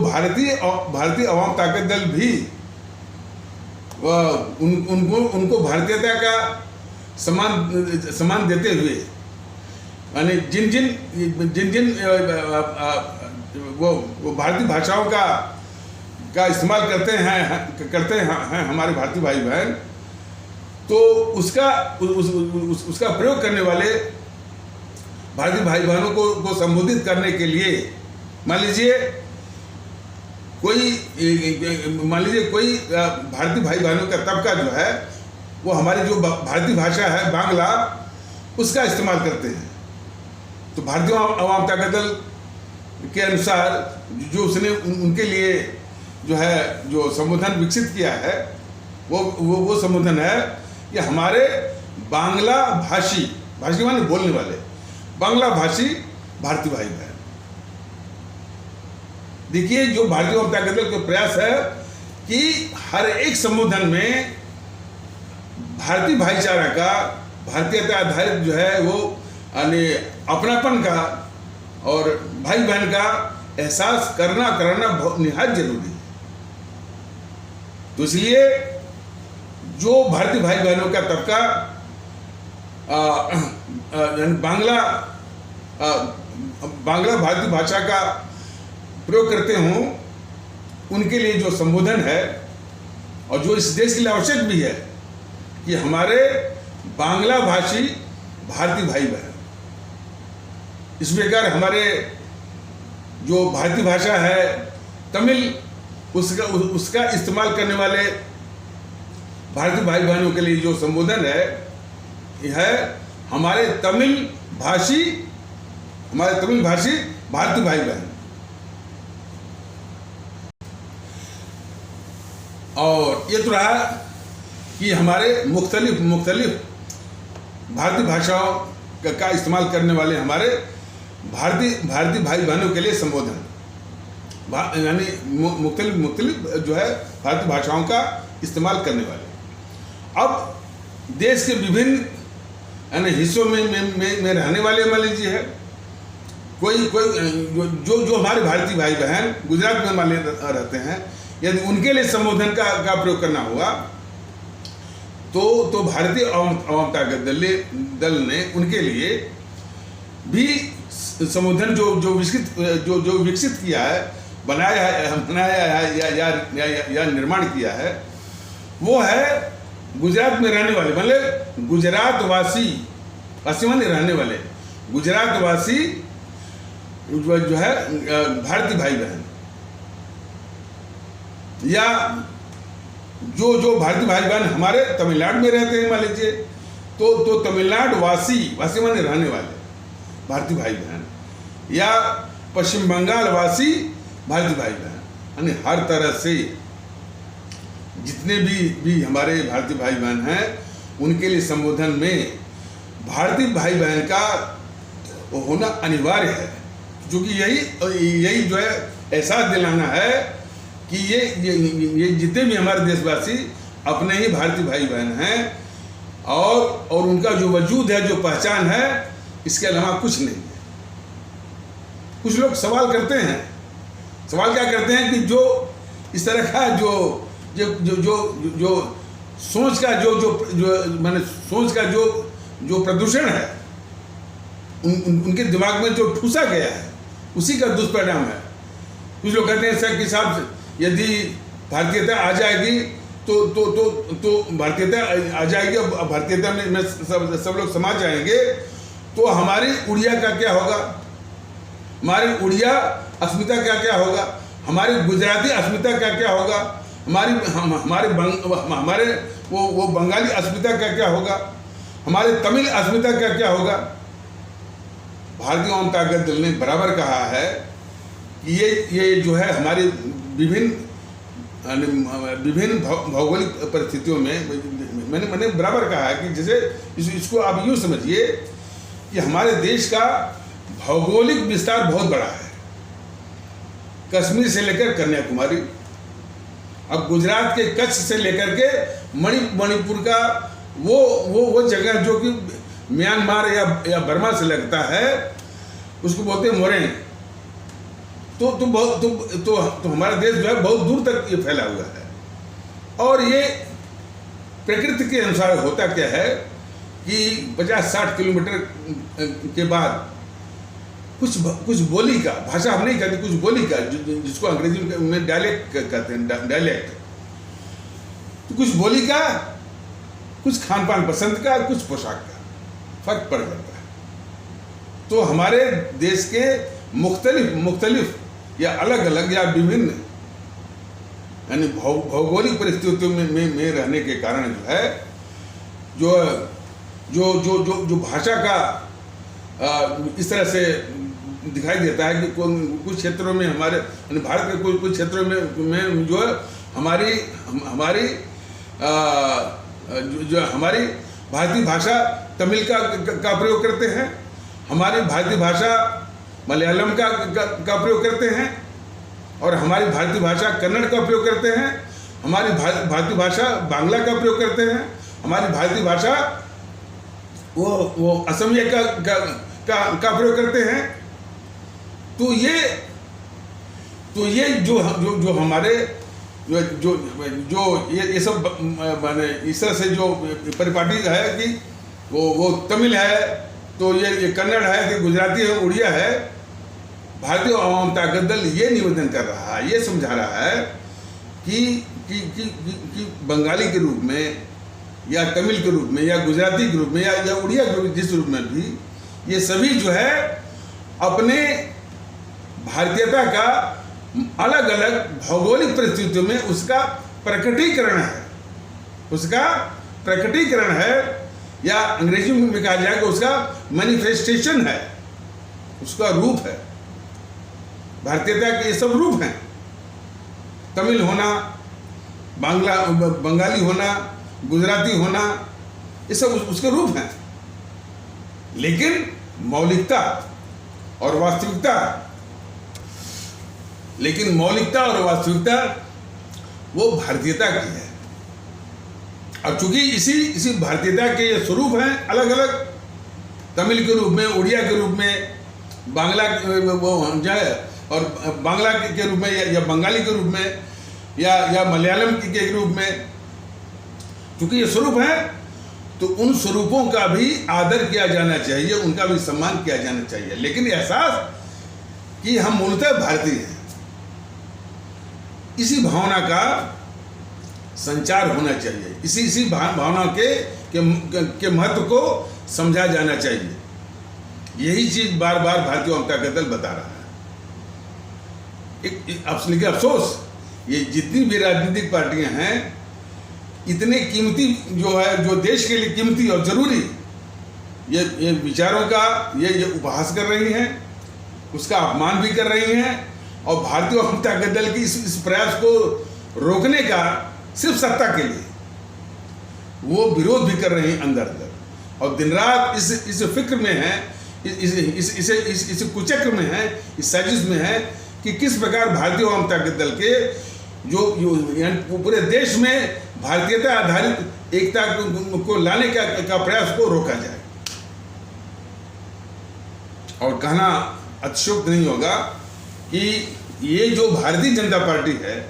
भारतीय अवाम ताकत दल भी उनको भारतीयता का सम्मान देते हुए, यानी जिन वो भारतीय भाषाओं का इस्तेमाल करते हैं हमारे भारतीय भाई बहन, तो उसका प्रयोग करने वाले भारतीय भाई बहनों को संबोधित करने के लिए मान लीजिए कोई भारतीय भाई बहनों का तबका जो है वो हमारी जो भारतीय भाषा है बांग्ला, उसका इस्तेमाल करते हैं। तो भारतीय आवाम ताकत दल के अनुसार जो उसने उनके लिए जो है जो संबोधन विकसित किया है वो संबोधन है कि हमारे बांग्ला भाषी माने बोलने वाले बांग्ला भाषी भारतीय भाई बहन। देखिए जो भारतीय आवाम ताकत दल का प्रयास है कि हर एक संबोधन में भारतीय भाईचारा का, भारतीयता आधारित जो है वो अपनापन का और भाई बहन का एहसास कराना बहुत निहायत जरूरी है। तो इसलिए जो भारतीय भाई बहनों का तबका बांग्ला भारतीय भाषा का प्रयोग करते हों, उनके लिए जो संबोधन है और जो इस देश के लिए आवश्यक भी है कि हमारे बांग्ला भाषी भारतीय भाई बहन, इस प्रकार हमारे जो भारतीय भाषा है तमिल, उसका इस्तेमाल करने वाले भारतीय भाई बहनों के लिए जो संबोधन है यह है हमारे तमिल भाषी भारतीय भाई बहन। और ये तो रहा कि हमारे मुख्तलिफ भारतीय भाषाओं का इस्तेमाल करने वाले हमारे भारतीय भाई बहनों के लिए संबोधन, यानी मुख्तलिफ जो है भारतीय भाषाओं का इस्तेमाल करने वाले। अब देश के विभिन्न हिस्सों में रहने वाले मान लीजिए है कोई जो हमारे भारतीय भाई बहन गुजरात में मान रहते हैं, यदि उनके लिए संबोधन का प्रयोग करना होगा तो भारतीय आवाम ताकत दल ने उनके लिए भी संबोधन जो विकसित किया है, बनाया है या निर्माण किया है, वो है गुजरात में रहने वाले, मतलब गुजरातवासी माने रहने वाले गुजरातवासी जो है भारतीय भाई बहन, या जो भारतीय भाई बहन हमारे तमिलनाडु में रहते हैं मान लीजिए, तो तमिलनाडु वासी माने रहने वाले भारतीय भाई बहन, या पश्चिम बंगाल वासी भारतीय भाई बहन, यानी हर तरह से जितने भी हमारे भारतीय भाई बहन हैं उनके लिए संबोधन में भारतीय भाई बहन का होना अनिवार्य है, क्योंकि यही जो है एहसास दिलाना है कि ये जितने भी हमारे देशवासी अपने ही भारतीय भाई बहन हैं और उनका जो वजूद है, जो पहचान है, इसके अलावा कुछ नहीं है। कुछ लोग सवाल करते हैं, सवाल क्या करते हैं कि जो इस तरह का जो सोच का माने सोच का जो प्रदूषण है उनके दिमाग में जो ठूसा गया है, उसी का दुष्परिणाम है। कुछ लोग कहते हैं सर कि साहब यदि भारतीयता आ जाएगी तो भारतीयता आ जाएगी, भारतीयता में सब लोग समा जाएंगे, तो हमारी उड़िया का क्या होगा, हमारी उड़िया अस्मिता का क्या होगा, हमारी गुजराती अस्मिता का क्या होगा, हमारे वो बंगाली अस्मिता का क्या होगा, हमारे तमिल अस्मिता का क्या होगा। भारतीय आवाम ताकत दल ने बराबर कहा है कि ये जो है हमारी विभिन्न भौगोलिक परिस्थितियों में मैंने बराबर कहा है कि जैसे इसको आप यूँ समझिए कि हमारे देश का भौगोलिक विस्तार बहुत बड़ा है, कश्मीर से लेकर कन्याकुमारी, अब गुजरात के कच्छ से लेकर के मणिपुर का वो जगह जो कि म्यांमार या बर्मा से लगता है, उसको बोलते हैं मोरेन। तो हमारा देश जो है बहुत दूर तक ये फैला हुआ है, और ये प्रकृति के अनुसार होता क्या है कि 50-60 किलोमीटर के बाद कुछ बोली का, भाषा हम नहीं कहते, कुछ बोली का, जिसको अंग्रेजी में डायलेक्ट कहते हैं, डायलेक्ट, तो कुछ बोली का, कुछ खान पान पसंद का, कुछ पोशाक का फर्क पड़ जाता है। तो हमारे देश के मुख्तलिफ या अलग अलग या विभिन्न यानी भौगोलिक परिस्थितियों में रहने के कारण जो है जो भाषा का इस तरह से दिखाई देता है कि कुछ क्षेत्रों में हमारे भारत के कुछ क्षेत्रों में जो है हमारी भारतीय भाषा तमिल का प्रयोग करते हैं, हमारी भारतीय भाषा मलयालम का प्रयोग करते हैं, और हमारी भारतीय भाषा कन्नड़ का प्रयोग करते हैं, हमारी भारतीय भाषा बांग्ला का प्रयोग करते हैं, हमारी भारतीय भाषा वो असमिया का प्रयोग करते हैं। तो ये जो हमारे जो ये सब माने इस तरह से जो परिपाटी है कि वो तमिल है, तो ये कन्नड़ है कि गुजराती है, उड़िया है। भारतीय आवाम ताकत दल ये निवेदन कर रहा है, ये समझा रहा है कि बंगाली के रूप में या तमिल के रूप में या गुजराती के रूप में या उड़िया के रूप, जिस रूप में भी, ये सभी जो है अपने भारतीयता का अलग अलग भौगोलिक परिस्थितियों में उसका प्रकटीकरण है, या अंग्रेजी में कहा जाएगा उसका मैनिफेस्टेशन है, उसका रूप है। भारतीयता के ये सब रूप हैं, तमिल होना, बंगाली होना, गुजराती होना, ये सब उसके रूप हैं। लेकिन मौलिकता और वास्तविकता वो भारतीयता की है। अब चूंकि इसी भारतीयता के ये स्वरूप हैं अलग अलग, तमिल के रूप में, उड़िया के रूप में, बांग्ला वो जो है और बांग्ला के रूप में या बंगाली के रूप में या मलयालम के रूप में, चूंकि ये स्वरूप है तो उन स्वरूपों का भी आदर किया जाना चाहिए, उनका भी सम्मान किया जाना चाहिए। लेकिन एहसास कि हम मूलतः भारतीय हैं, इसी भावना का संचार होना चाहिए, इसी भावना के महत्व को समझा जाना चाहिए। यही चीज बार बार भारतीय जनता दल बता रहा है। लेकिन अफसोस, ये जितनी भी राजनीतिक पार्टियां हैं, इतने कीमती जो है, जो देश के लिए कीमती और जरूरी ये विचारों का ये उपहास कर रही हैं, उसका अपमान भी कर रही हैं, और भारतीय जनता दल की इस प्रयास को रोकने का सिर्फ सत्ता के लिए वो विरोध भी कर रहे हैं अंदर अंदर, और दिन रात इस फिक्र में है, इस कुचक्र में है, इस साजिश में है कि किस प्रकार भारतीय जनता दल के जो पूरे देश में भारतीयता आधारित एकता को लाने का प्रयास को रोका जाए। और कहना अतिशयोक्ति नहीं होगा कि ये जो भारतीय जनता पार्टी है,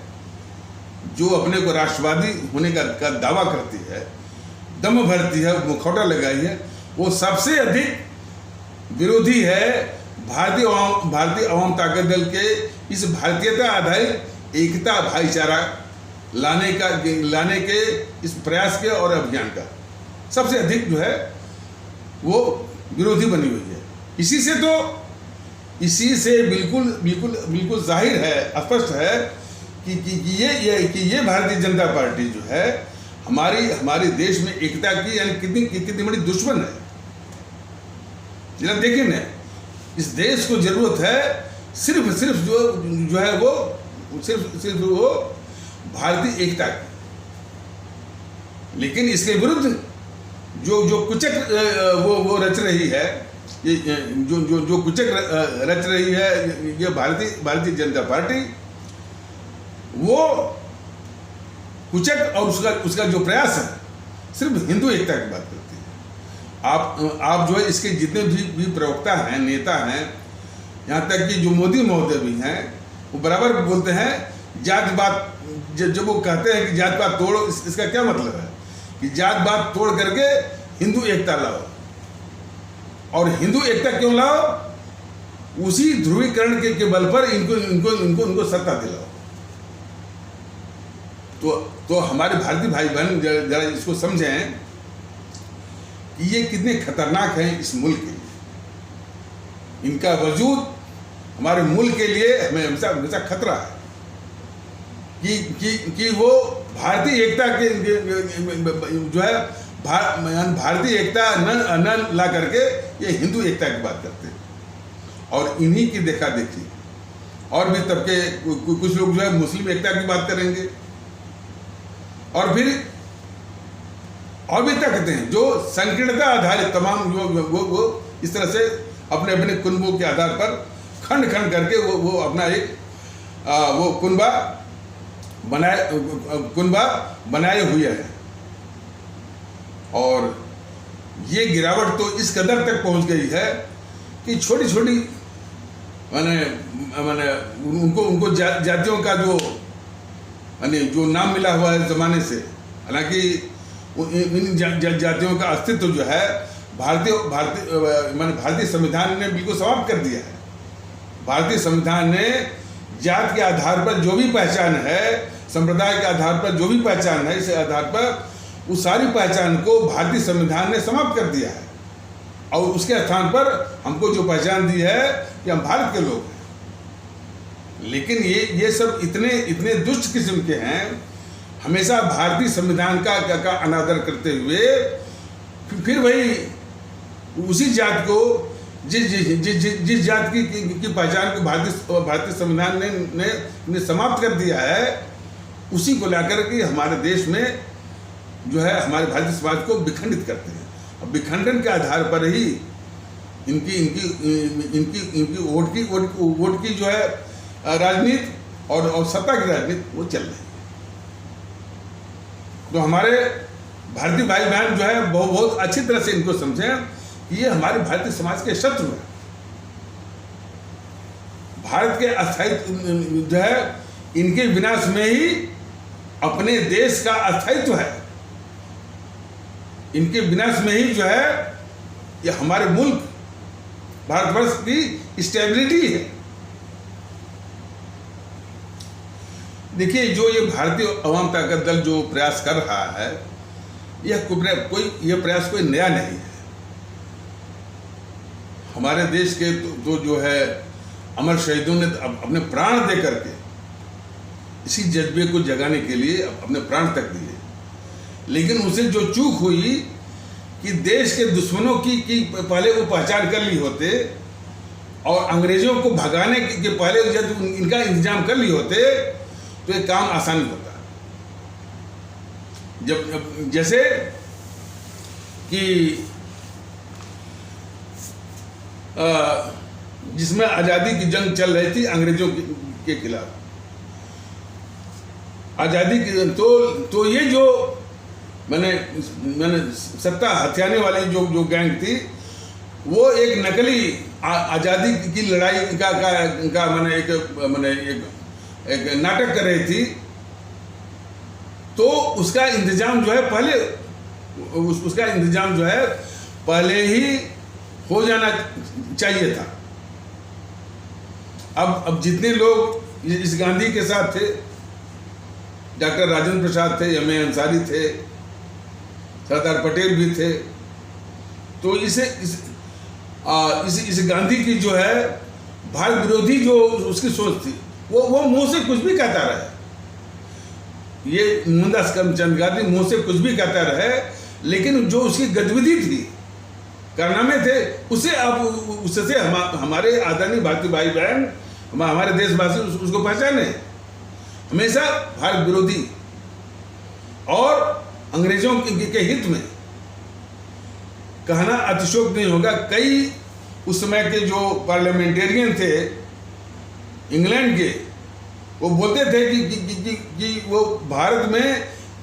जो अपने को राष्ट्रवादी होने का दावा करती है, दम भरती है, मुखौटा लगाई है, वो सबसे अधिक विरोधी है भारतीय अवाम ताकत दल के इस भारतीयता आधारित एकता भाईचारा लाने के इस प्रयास के और अभियान का सबसे अधिक जो है वो विरोधी बनी हुई है। इसी से बिल्कुल जाहिर है, स्पष्ट है कि ये भारतीय जनता पार्टी जो है हमारे देश में एकता की यानी कितनी बड़ी दुश्मन है। जरा देखें ना, इस देश को जरूरत है सिर्फ जो है वो सिर्फ वो भारतीय एकता की, लेकिन इसके विरुद्ध जो कुचक वो रच रही है, ये जो कुचक रच रही है ये भारतीय जनता पार्टी, वो कुचक और उसका जो प्रयास है सिर्फ हिंदू एकता की बात करती है। आप जो है इसके जितने भी प्रवक्ता हैं, नेता हैं, यहाँ तक कि जो मोदी महोदय भी हैं, वो बराबर बोलते हैं जात बात। जब वो कहते हैं कि जात पात तोड़ो, इसका क्या मतलब है कि जात बात तोड़ करके हिंदू एकता लाओ। और हिंदू एकता क्यों लाओ? उसी ध्रुवीकरण के बल पर इनको इनको इनको इनको सत्ता दिलाओ। तो हमारे भारतीय भाई बहन जरा इसको समझें कि ये कितने खतरनाक हैं इस मुल्क के लिए। इनका वजूद हमारे मुल्क के लिए हमें हमेशा खतरा है कि वो भारतीय एकता के जो है भारतीय एकता न ला करके ये हिंदू एकता की बात करते हैं। और इन्हीं की देखा देखी और भी तबके कुछ लोग जो है मुस्लिम एकता की बात करेंगे और फिर और भी तकते हैं जो संकीर्णता आधारित तमाम वो इस तरह से अपने अपने कुनबों के आधार पर खंड खंड करके वो अपना एक वो कुनबा बनाए हुए हैं। और ये गिरावट तो इस कदर तक पहुंच गई है कि छोटी छोटी माने उनको जातियों का जो नाम मिला हुआ है ज़माने से, हालांकि इन जातियों का अस्तित्व जो है भारतीय संविधान ने बिल्कुल समाप्त कर दिया है। भारतीय संविधान ने जात के आधार पर जो भी पहचान है, संप्रदाय के आधार पर जो भी पहचान है, इस आधार पर उस सारी पहचान को भारतीय संविधान ने समाप्त कर दिया है और उसके स्थान पर हमको जो पहचान दी है कि हम भारत के लोग हैं। लेकिन ये सब इतने दुष्ट किस्म के हैं, हमेशा भारतीय संविधान का अनादर करते हुए फिर वही उसी जात को जिस जात की पहचान को भारतीय संविधान ने समाप्त कर दिया है, उसी को लेकर के हमारे देश में जो है हमारे भारतीय समाज को विखंडित करते हैं। और विखंडन के आधार पर ही इनकी वोट की जो है राजनीति और सत्ता की राजनीति वो चल रही है। तो हमारे भारतीय भाई बहन जो है बहुत अच्छी तरह से इनको समझें कि ये हमारे भारतीय समाज के शत्रु हैं। भारत के अस्थायित्व जो है इनके विनाश में ही अपने देश का अस्थायित्व है। इनके विनाश में ही जो है ये हमारे मुल्क भारतवर्ष की स्टेबिलिटी है। देखिए, जो ये भारतीय अवाम ताकत दल जो प्रयास कर रहा है, यह प्रयास कोई नया नहीं है। हमारे देश के तो जो है अमर शहीदों ने अपने प्राण दे करके इसी जज्बे को जगाने के लिए अपने प्राण तक दिए। लेकिन उसे जो चूक हुई कि देश के दुश्मनों की पहले वो पहचान कर ली होते और अंग्रेजों को भगाने के पहले जब इनका इंतजाम कर लिए होते तो ये काम आसान होता। जब जैसे कि जिसमें आज़ादी की जंग चल रही थी अंग्रेजों के खिलाफ, आज़ादी की तो ये जो मैंने सत्ता हथियाने वाली जो गैंग थी, वो एक नकली आज़ादी की लड़ाई का एक नाटक कर रही थी। तो उसका इंतजाम जो है पहले ही हो जाना चाहिए था। अब जितने लोग इस गांधी के साथ थे, डॉक्टर राजेंद्र प्रसाद थे, एम.ए. अंसारी थे, सरदार पटेल भी थे, तो इस गांधी की जो है भारत विरोधी जो उसकी सोच थी, वो मुंह से कुछ भी कहता रहे। ये मोहनदास करमचंद गांधी मुंह से कुछ भी कहता रहे, लेकिन जो उसकी गतिविधि थी, कारनामे थे, उससे हमारे आदरणीय भारतीय भाई बहन, हमारे देशवासी उसको पहचाने। हमेशा भारत विरोधी और अंग्रेजों के हित में कहना अतिशयोक्ति नहीं होगा। कई उस समय के जो पार्लियामेंटेरियन थे इंग्लैंड के, वो बोलते थे कि वो भारत में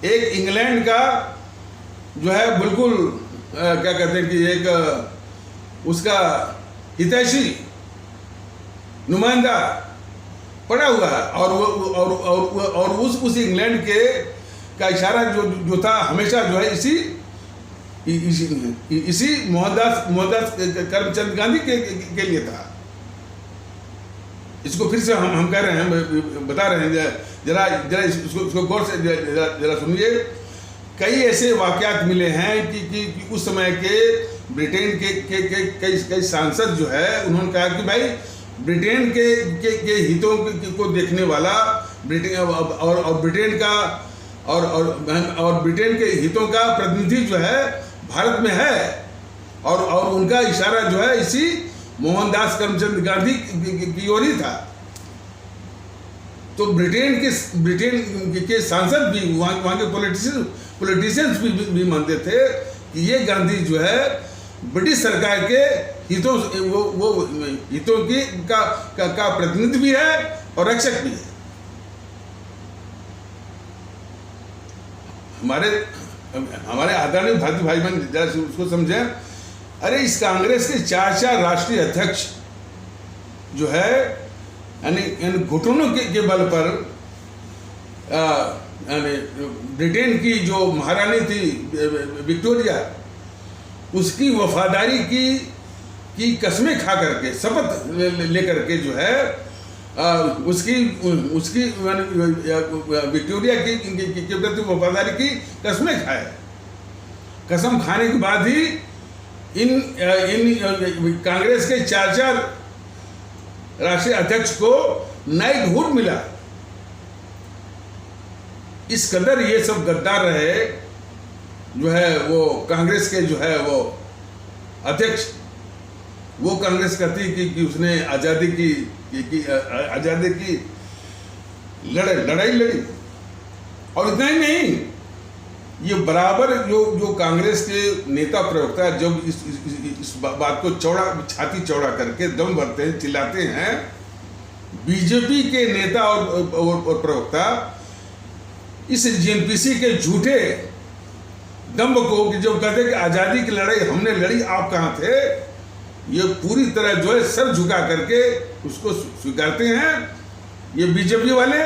एक इंग्लैंड का जो है बिल्कुल क्या कहते हैं कि एक उसका हितैषी नुमाइंदा पड़ा हुआ है और उस इंग्लैंड के का इशारा जो था हमेशा जो है इसी मोहनदास करमचंद गांधी के लिए था। इसको फिर से हम कह रहे हैं, बता रहे हैं, जरा जरा इसको गौर से जरा सुनिए। कई ऐसे वाकयात मिले हैं कि उस समय के ब्रिटेन के कई सांसद जो है उन्होंने कहा कि भाई ब्रिटेन के हितों को देखने वाला ब्रिटेन और ब्रिटेन का और ब्रिटेन के हितों का प्रतिनिधि जो है भारत में है, और उनका इशारा जो है इसी मोहनदास करमचंद गांधी की ओर ही था। तो ब्रिटेन के सांसद भी वहाँ के पॉलिटिशियंस भी मानते थे कि ये गांधी जो है ब्रिटिश सरकार के हितों वो हितों की का प्रतिनिधि भी है और रक्षक भी है। हमारे आदरणीय भारतीय भाई बहन जरा उसको समझें। अरे इस कांग्रेस के 4 राष्ट्रीय अध्यक्ष जो है यानी घुटनों के बल पर ब्रिटेन की जो महारानी थी विक्टोरिया, उसकी वफादारी की कसमें खा करके, शपथ लेकर के जो है उसकी विक्टोरिया के प्रति वफादारी की कसमें खाए। कसम खाने के बाद ही इन कांग्रेस के 4 राष्ट्रीय अध्यक्ष को नाइटहुड मिला। इस कदर ये सब गद्दार रहे जो है वो कांग्रेस के जो है वो अध्यक्ष। वो कांग्रेस कहती कि उसने आज़ादी की लड़ाई लड़ी। और इतना ही नहीं, ये बराबर जो कांग्रेस के नेता प्रवक्ता जब इस बात को छाती चौड़ा करके दम भरते हैं, चिल्लाते हैं, बीजेपी के नेता और प्रवक्ता इस जेएनपीसी के झूठे दम्भ को कि जब कहते कि आज़ादी की लड़ाई हमने लड़ी, आप कहाँ थे, ये पूरी तरह जो है सर झुका करके उसको स्वीकारते हैं ये बीजेपी वाले।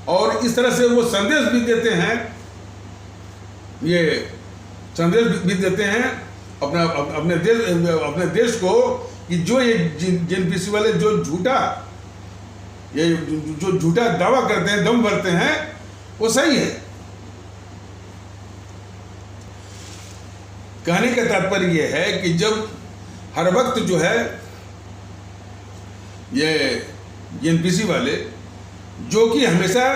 और इस तरह से वो संदेश भी देते हैं, ये संदेश भी देते हैं अपने देश को कि जो ये जेएनपीसी वाले जो झूठा दावा करते हैं, दम भरते हैं, वो सही है। कहने का तात्पर्य यह है कि जब हर वक्त जो है ये जेएनपीसी वाले जो कि हमेशा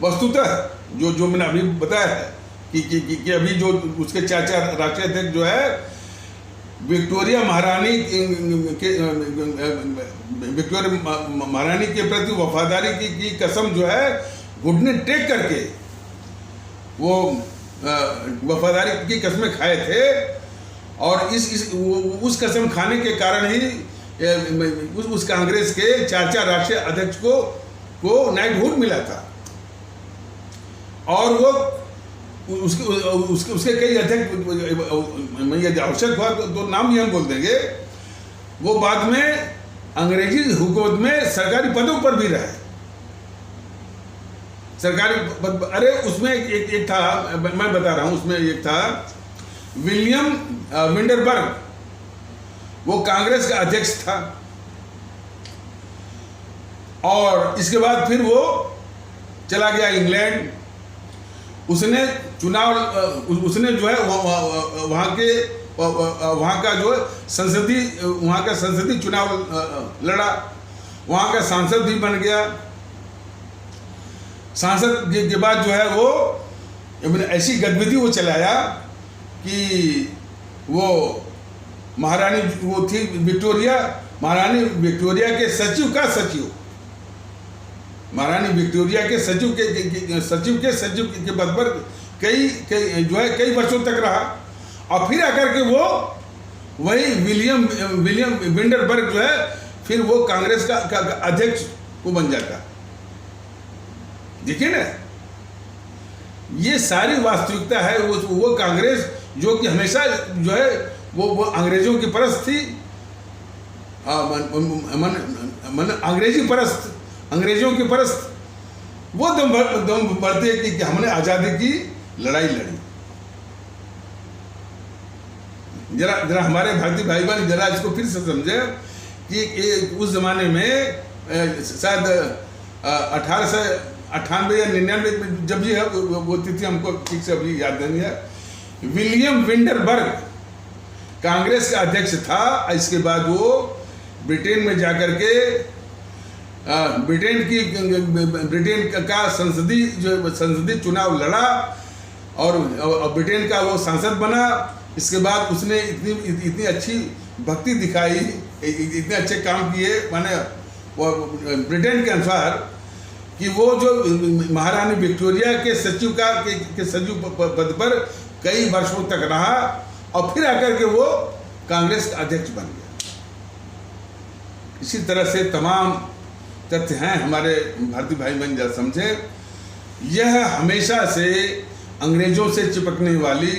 वस्तुतः जो मैंने अभी बताया है कि अभी जो उसके 4 राष्ट्रीय अध्यक्ष जो है विक्टोरिया महारानी के प्रति वफादारी की कसम जो है घुटने टेक करके वो वफादारी की कसमें खाए थे। और उस कसम खाने के कारण ही उस कांग्रेस के 4 राष्ट्रीय अध्यक्ष को नाइटहुड मिला था। और वो उसके कई अध्यक्ष, आवश्यक हुआ तो नाम भी हम बोल देंगे, वो बाद में अंग्रेजी हुकूमत में सरकारी पदों पर भी रहे। सरकारी पद, अरे उसमें एक था, मैं बता रहा हूँ, उसमें एक था विलियम विंडरबर्ग, वो कांग्रेस का अध्यक्ष था। और इसके बाद फिर वो चला गया इंग्लैंड। उसने जो है वहाँ का संसदीय चुनाव लड़ा, वहाँ का सांसद भी बन गया। सांसद के बाद जो है वो ऐसी गतिविधि वो चलाया कि वो महारानी वो थी विक्टोरिया, महारानी विक्टोरिया के सचिव का सचिव, महारानी विक्टोरिया के सचिव के पद पर कई वर्षों तक रहा। और फिर आकर के वो वही विलियम विंडरबर्ग जो है फिर वो कांग्रेस का अध्यक्ष वो बन जाता। देखिए ना, ये सारी वास्तविकता है। वो कांग्रेस जो कि हमेशा जो है वो अंग्रेजों की परस्त थी, अंग्रेजों की परस्त, वो दम भरते कि हमने आज़ादी की लड़ाई लड़ी। जरा हमारे भारतीय भाई बहन जरा इसको फिर से समझे कि उस ज़माने में शायद 1898 या 99 में जब ये वो तिथि हमको ठीक से अभी याद नहीं है, विलियम विंडरबर्ग कांग्रेस का अध्यक्ष था। इसके बाद वो ब्रिटेन में जाकर के ब्रिटेन का संसदीय चुनाव लड़ा और ब्रिटेन का वो सांसद बना। इसके बाद उसने इतनी अच्छी भक्ति दिखाई, इतने अच्छे काम किए, माने वो ब्रिटेन के अनुसार कि वो जो महारानी विक्टोरिया के सचिव के सचिव पद पर कई वर्षों तक रहा और फिर आकर के वो कांग्रेस का अध्यक्ष बन गया। इसी तरह से तमाम तथ्य हैं हमारे भारतीय भाई बहन जरा समझे। यह हमेशा से अंग्रेजों से चिपकने वाली,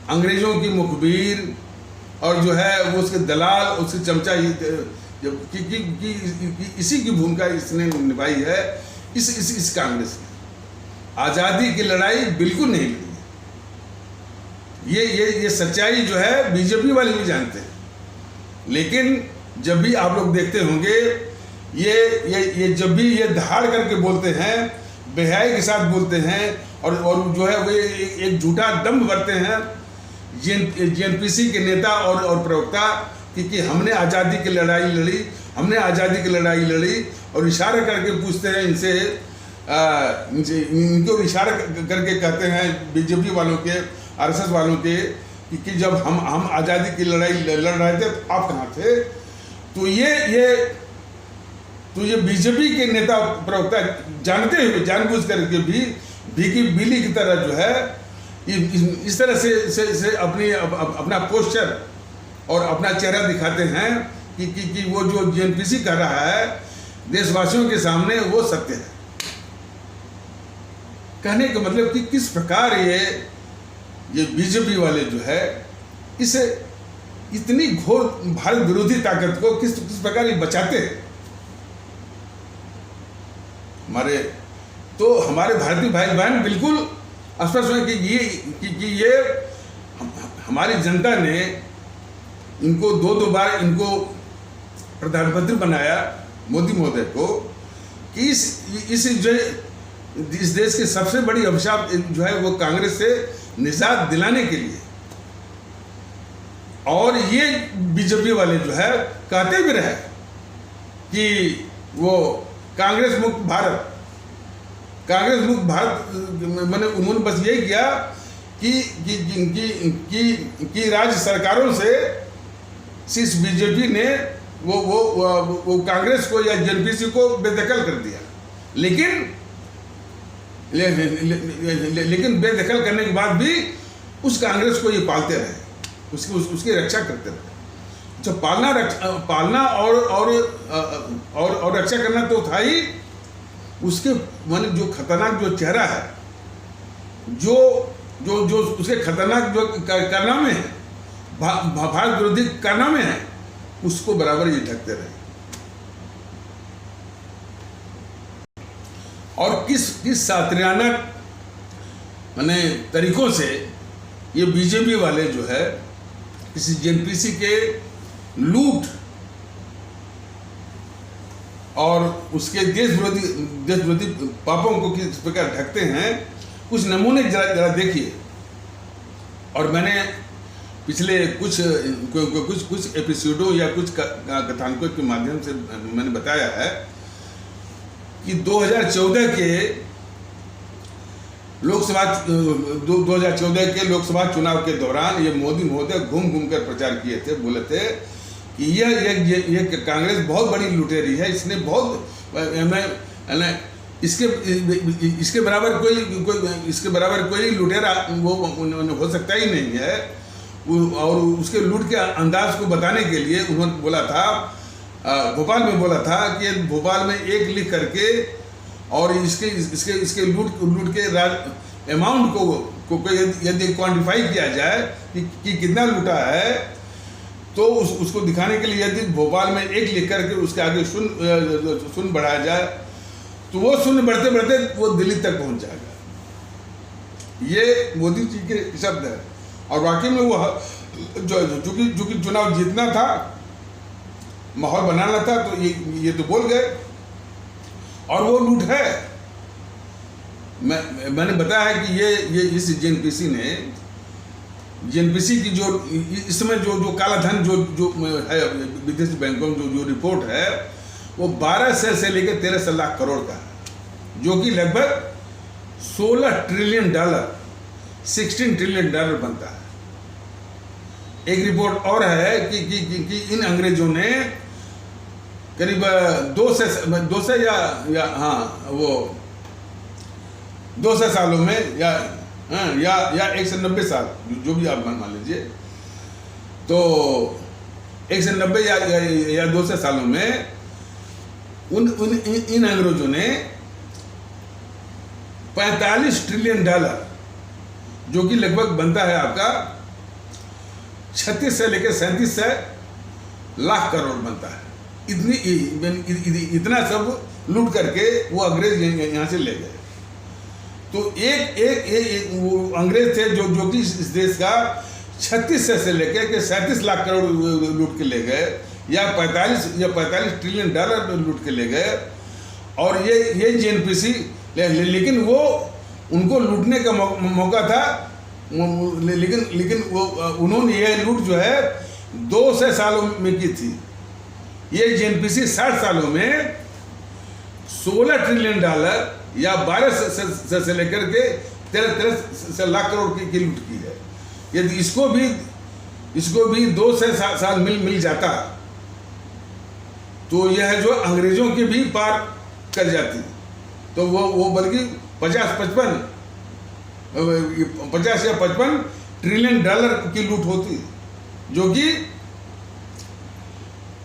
अंग्रेजों की मुखबिर और जो है वो उसके दलाल, उसके चमचा इसी की भूमिका इसने निभाई है। इस कांग्रेस ने आज़ादी की लड़ाई बिल्कुल नहीं लड़ी। ये सच्चाई जो है बीजेपी वाले भी जानते हैं, लेकिन जब भी आप लोग देखते होंगे ये जब भी ये दहाड़ करके बोलते हैं, बेहयाई के साथ बोलते हैं और जो है वो एक झूठा दम्भ भरते हैं जेएनपीसी के नेता और प्रवक्ता कि हमने आज़ादी की लड़ाई लड़ी, हमने आज़ादी की लड़ाई लड़ी, और इशारा करके पूछते हैं इनसे इनको इशारा करके कहते हैं बीजेपी वालों के, आरएसएस वालों के कि जब हम आज़ादी की लड़ाई लड़ रहे थे तो आप कहाँ थे। तो ये बीजेपी के नेता प्रवक्ता जानते हुए जानबूझ करके भी भीगी बिल्ली की तरह जो है इस तरह से अपना पोस्चर और अपना चेहरा दिखाते हैं कि वो जो जेएनपीसी कर रहा है देशवासियों के सामने वो सत्य है। कहने का मतलब कि किस प्रकार ये बीजेपी वाले जो है इसे इतनी घोर भारत विरोधी ताकत को किस प्रकार ये बचाते हैं। हमारे भारतीय भाई बहन बिल्कुल स्पष्ट है कि ये हमारी जनता ने इनको दो बार इनको प्रधानमंत्री बनाया, मोदी महोदय को, कि इस देश की सबसे बड़ी अभिशाप जो है वो कांग्रेस से निजात दिलाने के लिए। और ये बीजेपी वाले जो है कहते भी रहे कि वो कांग्रेस मुक्त भारत मैंने उन्होंने बस यही किया कि राज्य सरकारों से इस बीजेपी ने वो कांग्रेस को या जेएनपीसी को बेदखल कर दिया। लेकिन बेदखल करने के बाद भी उस कांग्रेस को ये पालते रहे, उसकी रक्षा करते रहे। तो पालना और रक्षा करना तो था ही। उसके माने जो खतरनाक जो चेहरा है, जो उसके खतरनाक जो कारनामे हैं, भारत विरोधी कारनामे हैं, उसको बराबर ये ढकते रहे। और किस सात्रियाना माने तरीकों से ये बीजेपी वाले जो है किसी जेएनपीसी के लूट और उसके देश विरोधी पापों को किस प्रकार ढकते हैं, कुछ नमूने जरा देखिए। और मैंने पिछले कुछ एपिसोडों या कुछ कथानकों के माध्यम से मैंने बताया है कि 2014 के लोकसभा चुनाव के दौरान ये मोदी महोदय घूम कर प्रचार किए थे, बोले थे कि ये कांग्रेस बहुत बड़ी लुटेरी है, इसने बहुत इसके बराबर कोई लुटेरा वो हो सकता ही नहीं है। और उसके लूट के अंदाज को बताने के लिए उन्होंने बोला था, भोपाल में बोला था कि भोपाल में एक लिख करके और इसके लूट के अमाउंट को यदि क्वान्टिफाई किया जाए कि कितना लूटा है, तो उसको दिखाने के लिए यदि भोपाल में एक लिख करके उसके आगे शून्य बढ़ाया जाए तो वो शून्य बढ़ते बढ़ते वो दिल्ली तक पहुंच जाएगा। ये मोदी जी के शब्द है। और वाकई में वो जो कि चुनाव जीतना था, माहौल बनाना था तो ये तो बोल गए, और वो लूट है। मैंने बताया है कि ये इस जेएनपीसी ने, जेएनपीसी की जो इस समय जो काला धन जो है विदेशी बैंकों में जो रिपोर्ट है, वो 12 से लेकर 13 लाख करोड़ का है, जो कि लगभग $16 ट्रिलियन, $16 ट्रिलियन बनता है। एक रिपोर्ट और है कि इन अंग्रेजों ने करीब 200 सालों में या 190 साल, जो भी आप मान लीजिए, तो 190 या 200 सालों में इन अंग्रेजों ने $45 ट्रिलियन, जो कि लगभग बनता है आपका 36 से लेकर 37 लाख करोड़ बनता है। इतना सब लूट करके वो अंग्रेज यहाँ से ले गए। तो एक वो अंग्रेज थे जो कि इस देश का 36 से लेकर के 37 लाख करोड़ लूट के ले गए, या 45 ट्रिलियन डॉलर लूट के ले गए। और ये जेएनपीसी, लेकिन वो उनको लूटने का मौका था, लेकिन वो उन्होंने ये लूट जो है 200 सालों में की थी। ये जेएनपीसी 60 सालों में $16 ट्रिलियन या 12 से लेकर के 13 लाख करोड़ की लूट की है। यदि इसको भी 200 साल मिल जाता तो यह जो अंग्रेजों के भी पार कर जाती, तो वो बल्कि 50 या 55 ट्रिलियन डॉलर की लूट होती, जो कि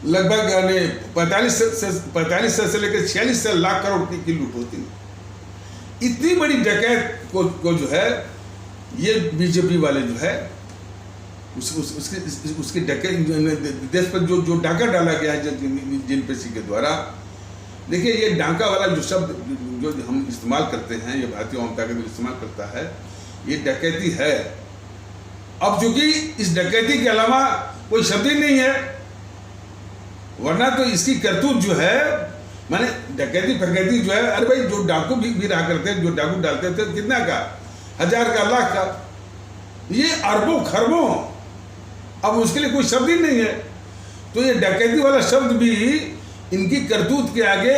लगभग यानी 45 से लेकर 46 लाख करोड़ की लूट होती। इतनी बड़ी डकैत को जो है ये बीजेपी वाले जो है उसके डकैत देश पर जो डाका डाला गया है जेएनपीसी के द्वारा। देखिए, ये डाका वाला जो शब्द जो हम इस्तेमाल करते हैं, ये भारतीय आम ताकत इस्तेमाल करता है, ये डकैती है। अब चूंकि इस डकैती के अलावा कोई शब्द ही नहीं है, वरना तो इसकी करतूत जो है, माने डकैती फकैती जो है, अरे भाई जो डाकू भी रहा करते हैं, जो डाकू डालते थे, कितना का, 1000 का, लाख का, ये अरबों खरबों, अब उसके लिए कोई शब्द ही नहीं है। तो ये डकैती वाला शब्द भी इनकी करतूत के आगे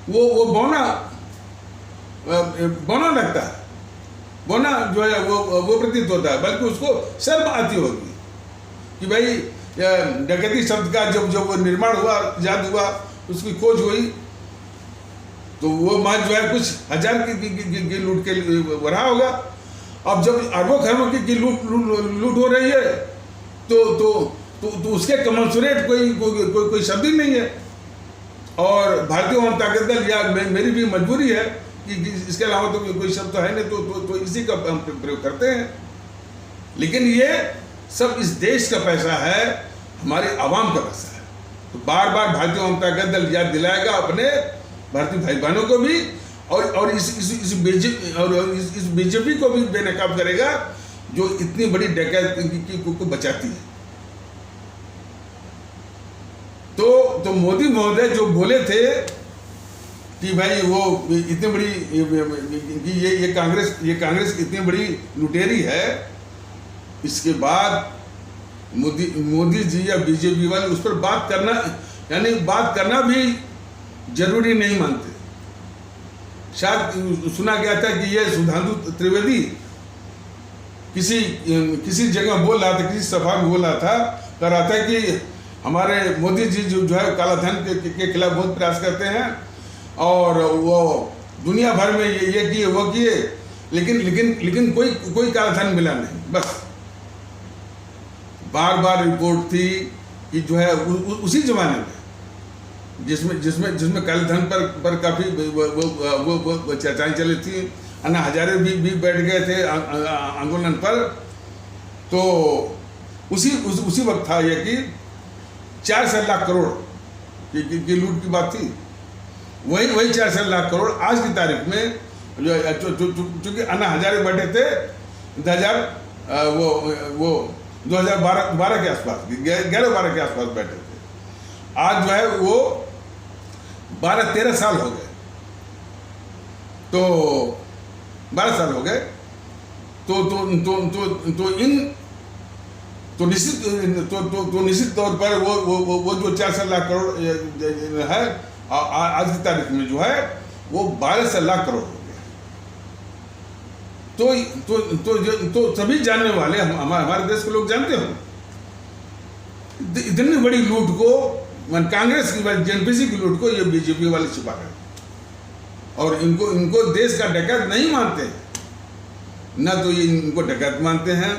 वो बौना लगता है, बौना जो है वो प्रतीत होता है, बल्कि उसको शर्म आती होगी कि भाई डकैती शब्द का जब वो निर्माण हुआ, इजाद हुआ, उसकी खोज हुई, तो वो मान जो है कुछ 1000 की लूट के रहा होगा। अब जब अरबों खरबों की लूट हो रही है, तो उसके कमेंसुरेट कोई शब्द ही नहीं है। और भारतीय आम ताकत दल या मेरी भी मजबूरी है कि इसके अलावा तो कोई शब्द तो है नहीं, तो इसी का हम प्रयोग करते हैं। लेकिन ये सब इस देश का पैसा है, हमारे आवाम का पैसा है। तो बार बार भारतीय आम ताकत दल याद दिलाएगा अपने भारतीय भाई बहनों को भी, और इस बीजेपी को भी बेनकाब करेगा, जो इतनी बड़ी डकैती को बचाती है। तो मोदी महोदय जो बोले थे कि भाई वो इतनी बड़ी कि ये कांग्रेस इतनी बड़ी लुटेरी है, इसके बाद मोदी जी या बीजेपी वाले उस पर बात करना भी जरूरी नहीं मानते। शायद सुना गया था कि ये सुधांशु त्रिवेदी किसी जगह बोल रहा था, किसी सभा में बोल रहा था, कह रहा था कि हमारे मोदी जी जो है काला धन के खिलाफ बहुत प्रयास करते हैं, और वो दुनिया भर में ये किए वो किए, लेकिन कोई काला धन मिला नहीं। बस बार बार रिपोर्ट थी कि जो है उसी जमाने में जिसमें काले धन पर काफी वो चर्चाएं चली थी। अन्ना हजारे भी बैठ गए थे आंदोलन पर। तो उसी वक्त था ये कि 4 लाख करोड़ की लूट की बात थी। वही 4 लाख करोड़ आज की तारीख में चूंकि अन्ना हजारे बैठे थे 2012 के आसपास, 11-12 के आसपास बैठे थे, आज जो है वो 12-13 साल हो गए, तो 12 साल हो गए, तो निश्चित तौर पर वो जो 4 लाख करोड़ है आज की तारीख में जो है वो 12 लाख करोड़ हो गया। तो सभी जानने वाले हमारे देश के लोग जानते हो इतनी बड़ी लूट को, कांग्रेस की जेएनपीसी की लूट को ये बीजेपी वाले छिपा रहे हैं। और इनको देश का डकैत नहीं मानते हैं, न तो ये इनको डकैत मानते हैं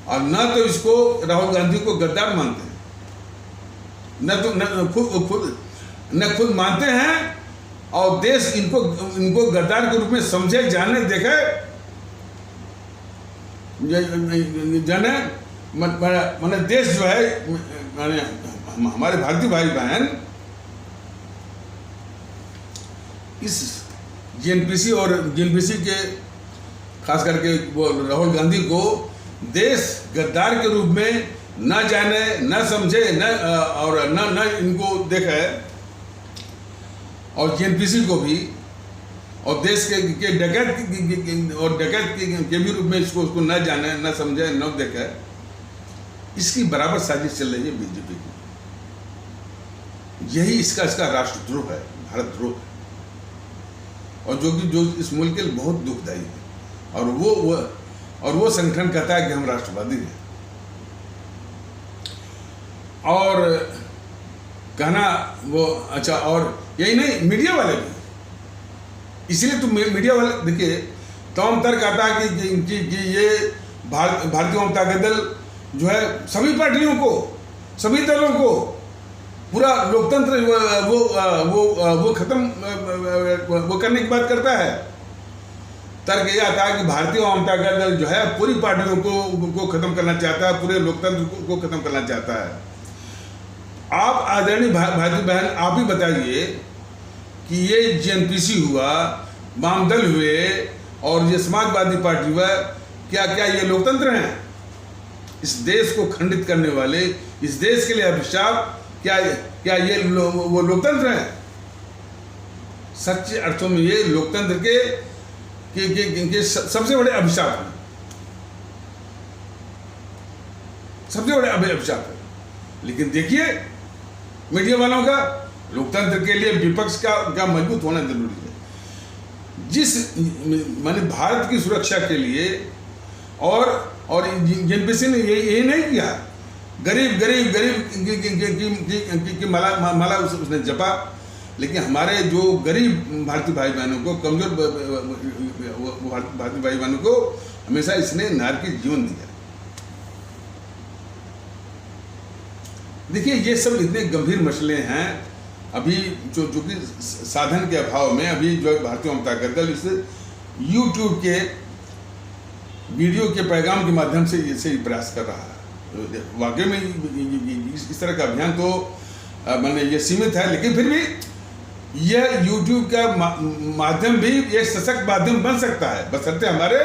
और न तो इसको राहुल गांधी को गद्दार मानते हैं, न खुद मानते हैं और देश इनको गद्दार के रूप में समझे, जाने देखे, जाने माने देश जो है, माने हमारे भारतीय भाई बहन इस जेएनपीसी के खास करके वो राहुल गांधी को देश गद्दार के रूप में न जाने, न समझे, न इनको देखे, और जेएनपीसी को भी और देश के डकैत के भी रूप में उसको न जाने, न समझे, न देखे, इसकी बराबर साजिश चल रही है बीजेपी की। यही इसका राष्ट्रद्रोह है, भारत द्रोह है, और जो इस मुल्क के लिए बहुत दुखदायी है। और वो संगठन कहता है कि हम राष्ट्रवादी हैं, और कहना वो अच्छा। और यही नहीं, मीडिया वाले भी, इसलिए तो मीडिया वाले देखिए तमाम तर्क आता है कि ये भारतीय जनता दल जो है सभी पार्टियों को, सभी दलों को, पूरा लोकतंत्र वो खत्म वो करने की बात करता है। तर्क ये आता है कि भारतीय जनता दल जो है पूरी पार्टियों को खत्म करना चाहता है, पूरे लोकतंत्र को खत्म करना चाहता है। आप आदरणीय भाई बहन, आप ही बताइए कि ये जेएनपीसी हुआ, वामदल हुए और ये समाजवादी पार्टी हुआ, क्या ये लोकतंत्र हैं? इस देश को खंडित करने वाले, इस देश के लिए अभिशाप, क्या ये वो लोकतंत्र हैं? सच्चे अर्थों में ये लोकतंत्र के सबसे बड़े अभिशाप हैं, सबसे बड़े अभिशाप है। लेकिन देखिए मीडिया वालों का, लोकतंत्र के लिए विपक्ष का मजबूत होना जरूरी है। जिस माने भारत की सुरक्षा के लिए, और जेएनपीसी ने यही नहीं किया, गरीब की माला उसने जपा, लेकिन हमारे जो गरीब भारतीय भाई बहनों को, कमजोर भारतीय भाई बहनों को हमेशा इसने नारकीय जीवन दिया। देखिए ये सब इतने गंभीर मसले हैं अभी, जो कि साधन के अभाव में अभी जो भारतीय जनता दल इस यूट्यूब के वीडियो के पैगाम के माध्यम से इसे प्रयास कर रहा है। वाकई में इस तरह का अभियान तो मैंने ये सीमित है, लेकिन फिर भी यह यूट्यूब का माध्यम भी एक सशक्त माध्यम बन सकता है, बशर्ते हमारे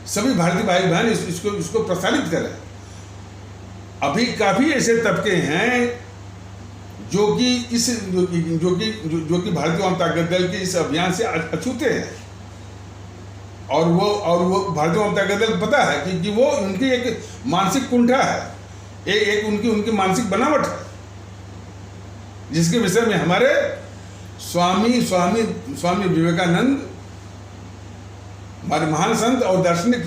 सभी भारतीय भाई बहन इसको प्रसारित करें। अभी काफ़ी ऐसे तबके हैं जो कि भारतीय जनता दल के इस अभियान से अछूते हैं, और वो भारतीय जनता दल पता है कि वो उनकी एक मानसिक कुंठा है, एक उनकी मानसिक बनावट है, जिसके विषय में हमारे स्वामी विवेकानंद, हमारे महान संत और दार्शनिक,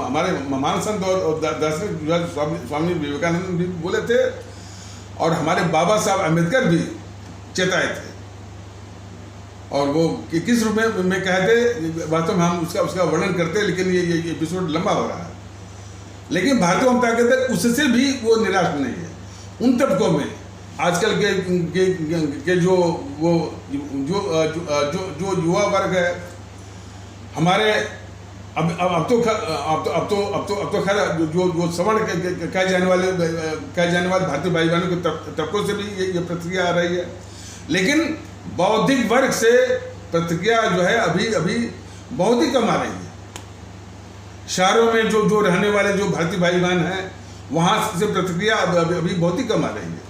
हमारे महान संत और दार्शनिक स्वामी विवेकानंद भी बोले थे, और हमारे बाबा साहब अम्बेडकर भी चेताए थे। और वो किस रूप में कहे थे, वास्तव में हम उसका वर्णन करते हैं, लेकिन ये एपिसोड लंबा हो रहा है। लेकिन भारतीय जनता दल उससे भी वो निराश नहीं है। उन तबकों में आजकल के जो युवा वर्ग है हमारे, अब तो खैर जो सवर्ण कहे जाने वाले भारतीय भाई बहनों के तबकों से भी ये प्रतिक्रिया आ रही है, लेकिन बौद्धिक वर्ग से प्रतिक्रिया जो है अभी बहुत ही कम आ रही है। शहरों में जो रहने वाले जो भारतीय भाई बहन हैं, वहाँ से प्रतिक्रिया अभी बहुत ही कम आ रही है।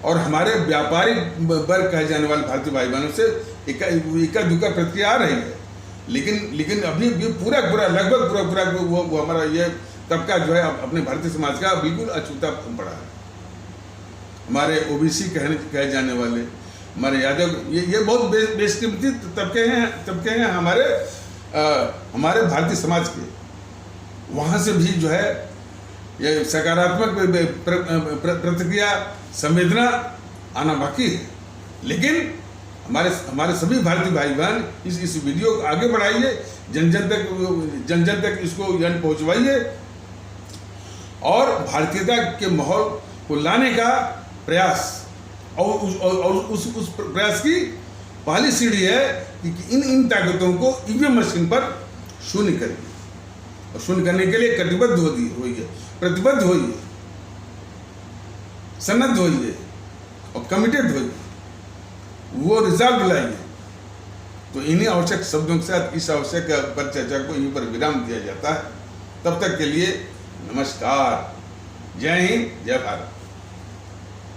और हमारे व्यापारिक वर्ग कहे जाने वाले भारतीय भाई बहनों से इक्का दुक्का प्रतिक्रिया आ रही है, लेकिन अभी पूरा लगभग पूरा वो हमारा ये तबका जो है अपने भारतीय समाज का बिल्कुल अछूता पड़ा है। हमारे ओबीसी कहे जाने वाले, हमारे यादव, ये बहुत बेशकीमती तबके हैं हमारे भारतीय समाज के। वहाँ से भी जो है ये सकारात्मक प्रतिक्रिया, संवेदना आना बाकी है। लेकिन हमारे सभी भारतीय भाई बहन इस वीडियो को आगे बढ़ाइए, जन तक इसको पहुंचवाइए और भारतीयता के माहौल को लाने का प्रयास, और उस प्रयास की पहली सीढ़ी है कि इन ताकतों को ईवीएम मशीन पर शून्य करिए, और शून्य करने के लिए कटिबद्ध होइए, प्रतिबद्ध होइए, सन्नद्ध होइए और कमिटेड होइए, वो रिजल्ट लाइए। तो इन्हीं आवश्यक शब्दों के साथ इस आवश्यक पर चर्चा को यहीं पर विराम दिया जाता है। तब तक के लिए नमस्कार, जय हिंद, जय भारत।